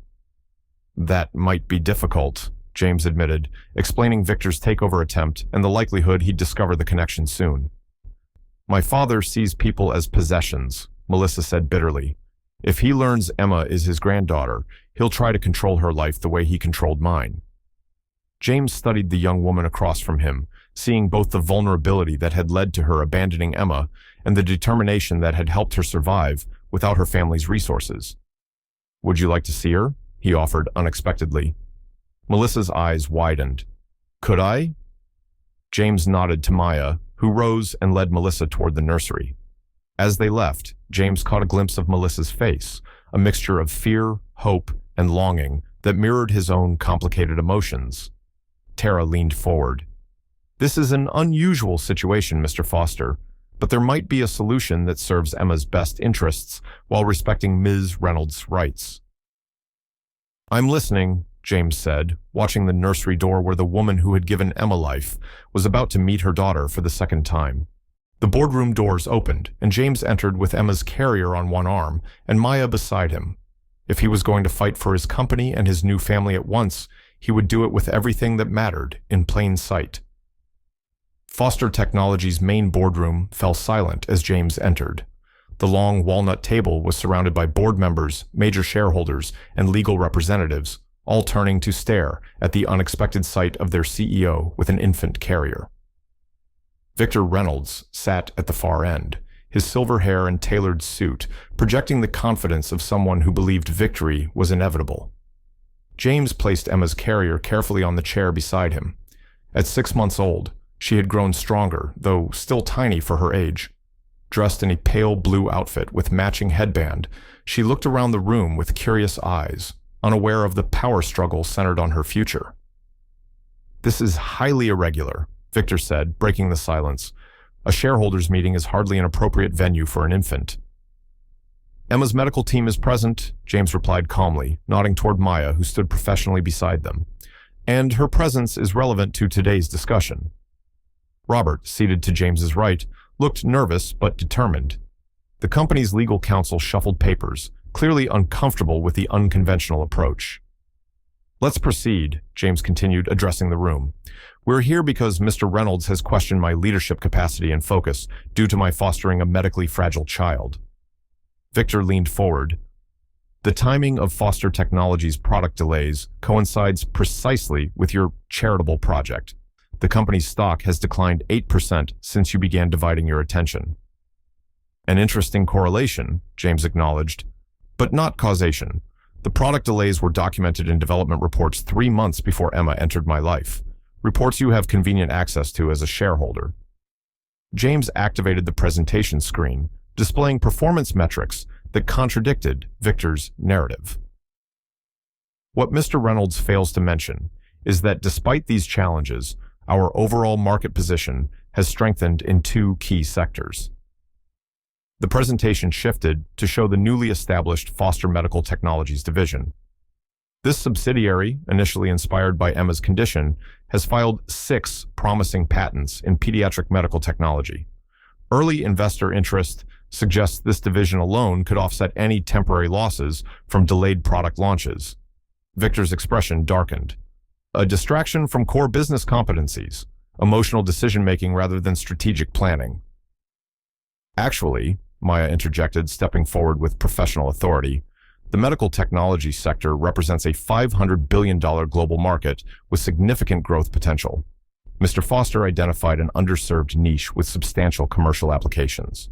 That might be difficult, James admitted, explaining Victor's takeover attempt and the likelihood he'd discover the connection soon. My father sees people as possessions, Melissa said bitterly. If he learns Emma is his granddaughter, he'll try to control her life the way he controlled mine. James studied the young woman across from him, seeing both the vulnerability that had led to her abandoning Emma and the determination that had helped her survive without her family's resources. Would you like to see her? He offered unexpectedly. Melissa's eyes widened. Could I? James nodded to Maya, who rose and led Melissa toward the nursery. As they left, James caught a glimpse of Melissa's face, a mixture of fear, hope, and longing that mirrored his own complicated emotions. Tara leaned forward. This is an unusual situation, Mr. Foster, but there might be a solution that serves Emma's best interests while respecting Ms. Reynolds' rights. I'm listening, James said, watching the nursery door where the woman who had given Emma life was about to meet her daughter for the second time. The boardroom doors opened, and James entered with Emma's carrier on one arm and Maya beside him. If he was going to fight for his company and his new family at once, he would do it with everything that mattered, in plain sight. Foster Technologies' main boardroom fell silent as James entered. The long walnut table was surrounded by board members, major shareholders, and legal representatives, all turning to stare at the unexpected sight of their CEO with an infant carrier. Victor Reynolds sat at the far end, his silver hair and tailored suit projecting the confidence of someone who believed victory was inevitable. James placed Emma's carrier carefully on the chair beside him. At 6 months old, she had grown stronger, though still tiny for her age. Dressed in a pale blue outfit with matching headband, she looked around the room with curious eyes, unaware of the power struggle centered on her future. This is highly irregular, Victor said, breaking the silence. A shareholders' meeting is hardly an appropriate venue for an infant. Emma's medical team is present, James replied calmly, nodding toward Maya, who stood professionally beside them. And her presence is relevant to today's discussion. Robert, seated to James's right, looked nervous but determined. The company's legal counsel shuffled papers, clearly uncomfortable with the unconventional approach. Let's proceed, James continued, addressing the room. We're here because Mr. Reynolds has questioned my leadership capacity and focus due to my fostering a medically fragile child. Victor leaned forward. The timing of Foster Technologies' product delays coincides precisely with your charitable project. The company's stock has declined 8% since you began dividing your attention. An interesting correlation, James acknowledged, but not causation. The product delays were documented in development reports 3 months before Emma entered my life, reports you have convenient access to as a shareholder. James activated the presentation screen, displaying performance metrics that contradicted Victor's narrative. What Mr. Reynolds fails to mention is that despite these challenges, our overall market position has strengthened in 2 key sectors. The presentation shifted to show the newly established Foster Medical Technologies division. This subsidiary, initially inspired by Emma's condition, has filed 6 promising patents in pediatric medical technology. Early investor interest suggests this division alone could offset any temporary losses from delayed product launches. Victor's expression darkened. A distraction from core business competencies, emotional decision-making rather than strategic planning. Actually, Maya interjected, stepping forward with professional authority, the medical technology sector represents a $500 billion global market with significant growth potential. Mr. Foster identified an underserved niche with substantial commercial applications.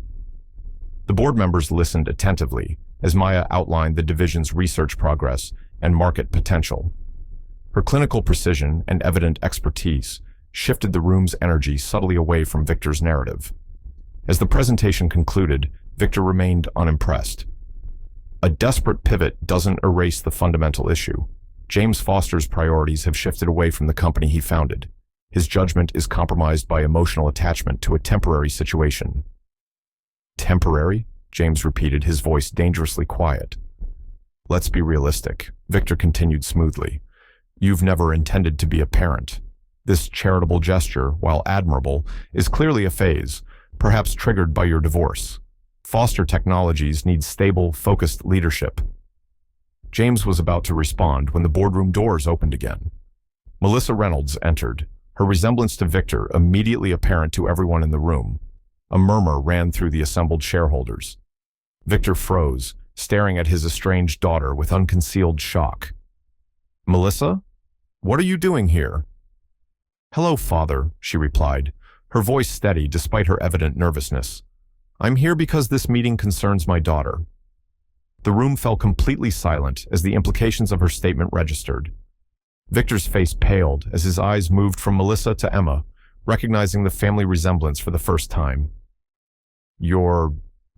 The board members listened attentively as Maya outlined the division's research progress and market potential. Her clinical precision and evident expertise shifted the room's energy subtly away from Victor's narrative. As the presentation concluded, Victor remained unimpressed. A desperate pivot doesn't erase the fundamental issue. James Foster's priorities have shifted away from the company he founded. His judgment is compromised by emotional attachment to a temporary situation. Temporary? James repeated, his voice dangerously quiet. Let's be realistic, Victor continued smoothly. You've never intended to be a parent. This charitable gesture, while admirable, is clearly a phase, perhaps triggered by your divorce. Foster Technologies needs stable, focused leadership. James was about to respond when the boardroom doors opened again. Melissa Reynolds entered, her resemblance to Victor immediately apparent to everyone in the room. A murmur ran through the assembled shareholders. Victor froze, staring at his estranged daughter with unconcealed shock. "Melissa? What are you doing here?" "Hello, Father," she replied, her voice steady despite her evident nervousness. "I'm here because this meeting concerns my daughter." The room fell completely silent as the implications of her statement registered. Victor's face paled as his eyes moved from Melissa to Emma, recognizing the family resemblance for the first time. "Your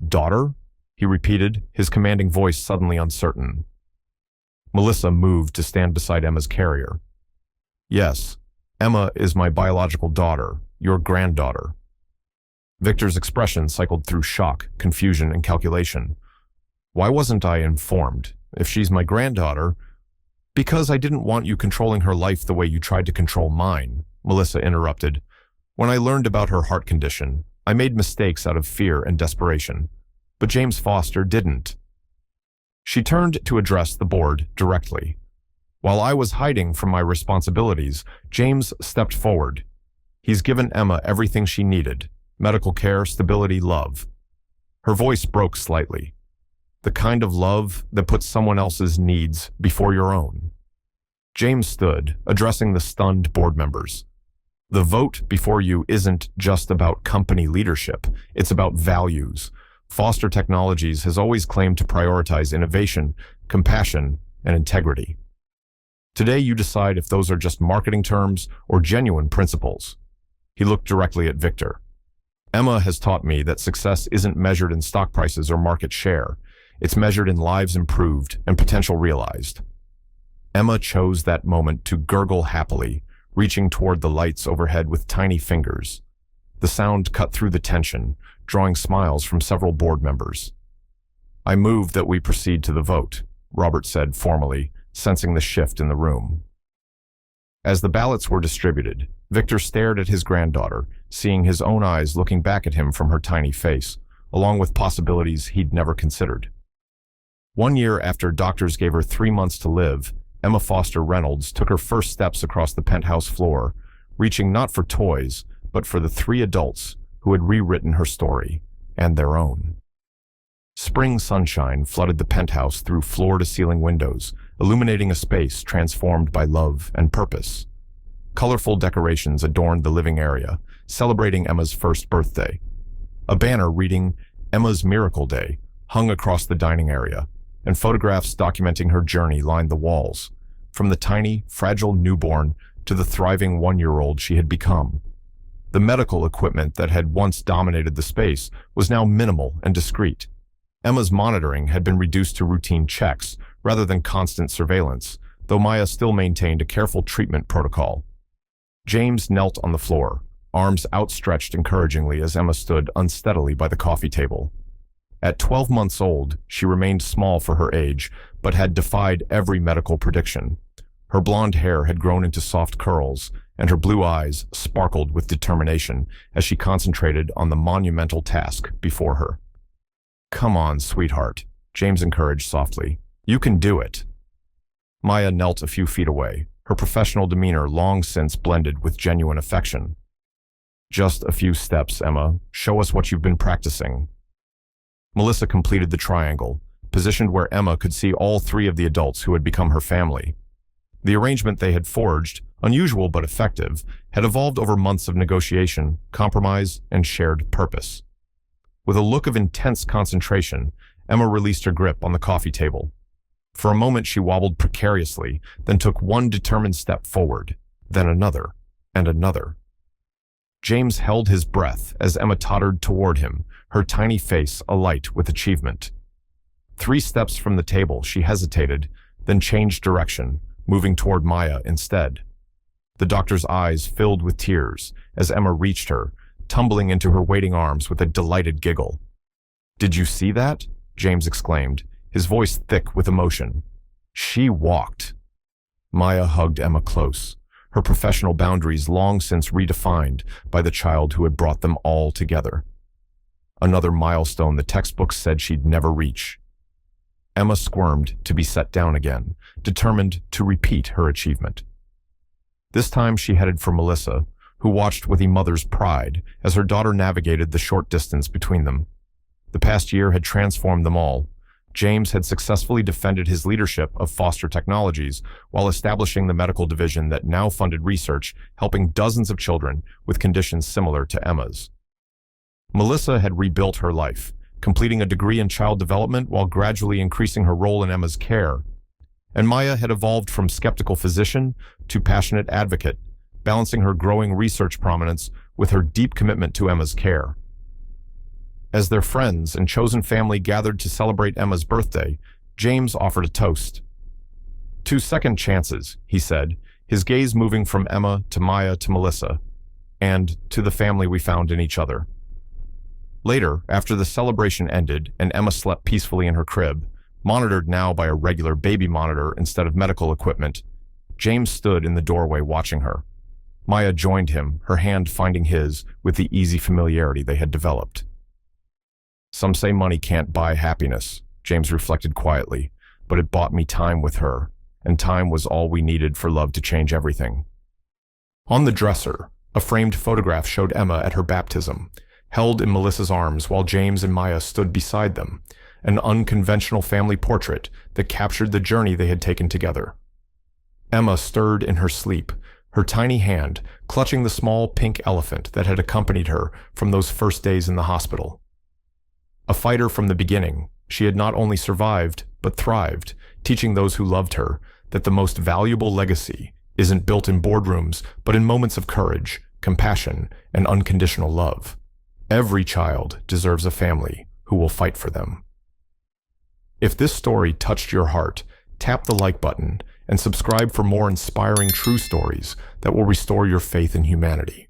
daughter?" he repeated, his commanding voice suddenly uncertain. Melissa moved to stand beside Emma's carrier. "Yes, Emma is my biological daughter, your granddaughter." Victor's expression cycled through shock, confusion, and calculation. "Why wasn't I informed? If she's my granddaughter—" "Because I didn't want you controlling her life the way you tried to control mine," Melissa interrupted. "When I learned about her heart condition, I made mistakes out of fear and desperation. But James Foster didn't." She turned to address the board directly. "While I was hiding from my responsibilities, James stepped forward. He's given Emma everything she needed: medical care, stability, love." Her voice broke slightly. "The kind of love that puts someone else's needs before your own." James stood, addressing the stunned board members. "The vote before you isn't just about company leadership, it's about values. Foster Technologies has always claimed to prioritize innovation, compassion, and integrity. Today you decide if those are just marketing terms or genuine principles." He looked directly at Victor. "Emma has taught me that success isn't measured in stock prices or market share. It's measured in lives improved and potential realized." Emma chose that moment to gurgle happily, reaching toward the lights overhead with tiny fingers. The sound cut through the tension, drawing smiles from several board members. "I move that we proceed to the vote," Robert said formally, sensing the shift in the room. As the ballots were distributed, Victor stared at his granddaughter, seeing his own eyes looking back at him from her tiny face, along with possibilities he'd never considered. 1 year after doctors gave her 3 months to live, Emma Foster Reynolds took her first steps across the penthouse floor, reaching not for toys, but for the 3 adults who had rewritten her story, and their own. Spring sunshine flooded the penthouse through floor-to-ceiling windows, illuminating a space transformed by love and purpose. Colorful decorations adorned the living area, celebrating Emma's first birthday. A banner reading "Emma's Miracle Day" hung across the dining area, and photographs documenting her journey lined the walls, from the tiny, fragile newborn to the thriving 1-year-old she had become. The medical equipment that had once dominated the space was now minimal and discreet. Emma's monitoring had been reduced to routine checks rather than constant surveillance, though Maya still maintained a careful treatment protocol. James knelt on the floor, arms outstretched encouragingly as Emma stood unsteadily by the coffee table. At 12 months old, she remained small for her age, but had defied every medical prediction. Her blonde hair had grown into soft curls, and her blue eyes sparkled with determination as she concentrated on the monumental task before her. "Come on, sweetheart," James encouraged softly. "You can do it." Maya knelt a few feet away, her professional demeanor long since blended with genuine affection. "Just a few steps, Emma. Show us what you've been practicing." Melissa completed the triangle, positioned where Emma could see all 3 of the adults who had become her family. The arrangement they had forged, unusual but effective, had evolved over months of negotiation, compromise, and shared purpose. With a look of intense concentration, Emma released her grip on the coffee table. For a moment she wobbled precariously, then took one determined step forward, then another, and another. James held his breath as Emma tottered toward him, her tiny face alight with achievement. 3 steps from the table, she hesitated, then changed direction, moving toward Maya instead. The doctor's eyes filled with tears as Emma reached her, tumbling into her waiting arms with a delighted giggle. "Did you see that?" James exclaimed, his voice thick with emotion. "She walked." Maya hugged Emma close, her professional boundaries long since redefined by the child who had brought them all together. another milestone the textbooks said she'd never reach. Emma squirmed to be set down again, determined to repeat her achievement. This time she headed for Melissa, who watched with a mother's pride as her daughter navigated the short distance between them. The past year had transformed them all. James had successfully defended his leadership of Foster Technologies while establishing the medical division that now funded research helping dozens of children with conditions similar to Emma's. Melissa had rebuilt her life, completing a degree in child development while gradually increasing her role in Emma's care. And Maya had evolved from skeptical physician to passionate advocate, balancing her growing research prominence with her deep commitment to Emma's care. As their friends and chosen family gathered to celebrate Emma's birthday, James offered a toast. "2 second chances," he said, his gaze moving from Emma to Maya to Melissa, and to the family we found in each other. Later, after the celebration ended and Emma slept peacefully in her crib, monitored now by a regular baby monitor instead of medical equipment, James stood in the doorway watching her. Maya joined him, her hand finding his with the easy familiarity they had developed. "Some say money can't buy happiness," James reflected quietly, "but it bought me time with her, and time was all we needed for love to change everything." On the dresser, a framed photograph showed Emma at her baptism, held in Melissa's arms while James and Maya stood beside them, an unconventional family portrait that captured the journey they had taken together. Emma stirred in her sleep, her tiny hand clutching the small pink elephant that had accompanied her from those first days in the hospital. A fighter from the beginning, she had not only survived, but thrived, teaching those who loved her that the most valuable legacy isn't built in boardrooms, but in moments of courage, compassion, and unconditional love. Every child deserves a family who will fight for them. If this story touched your heart, tap the like button and subscribe for more inspiring true stories that will restore your faith in humanity.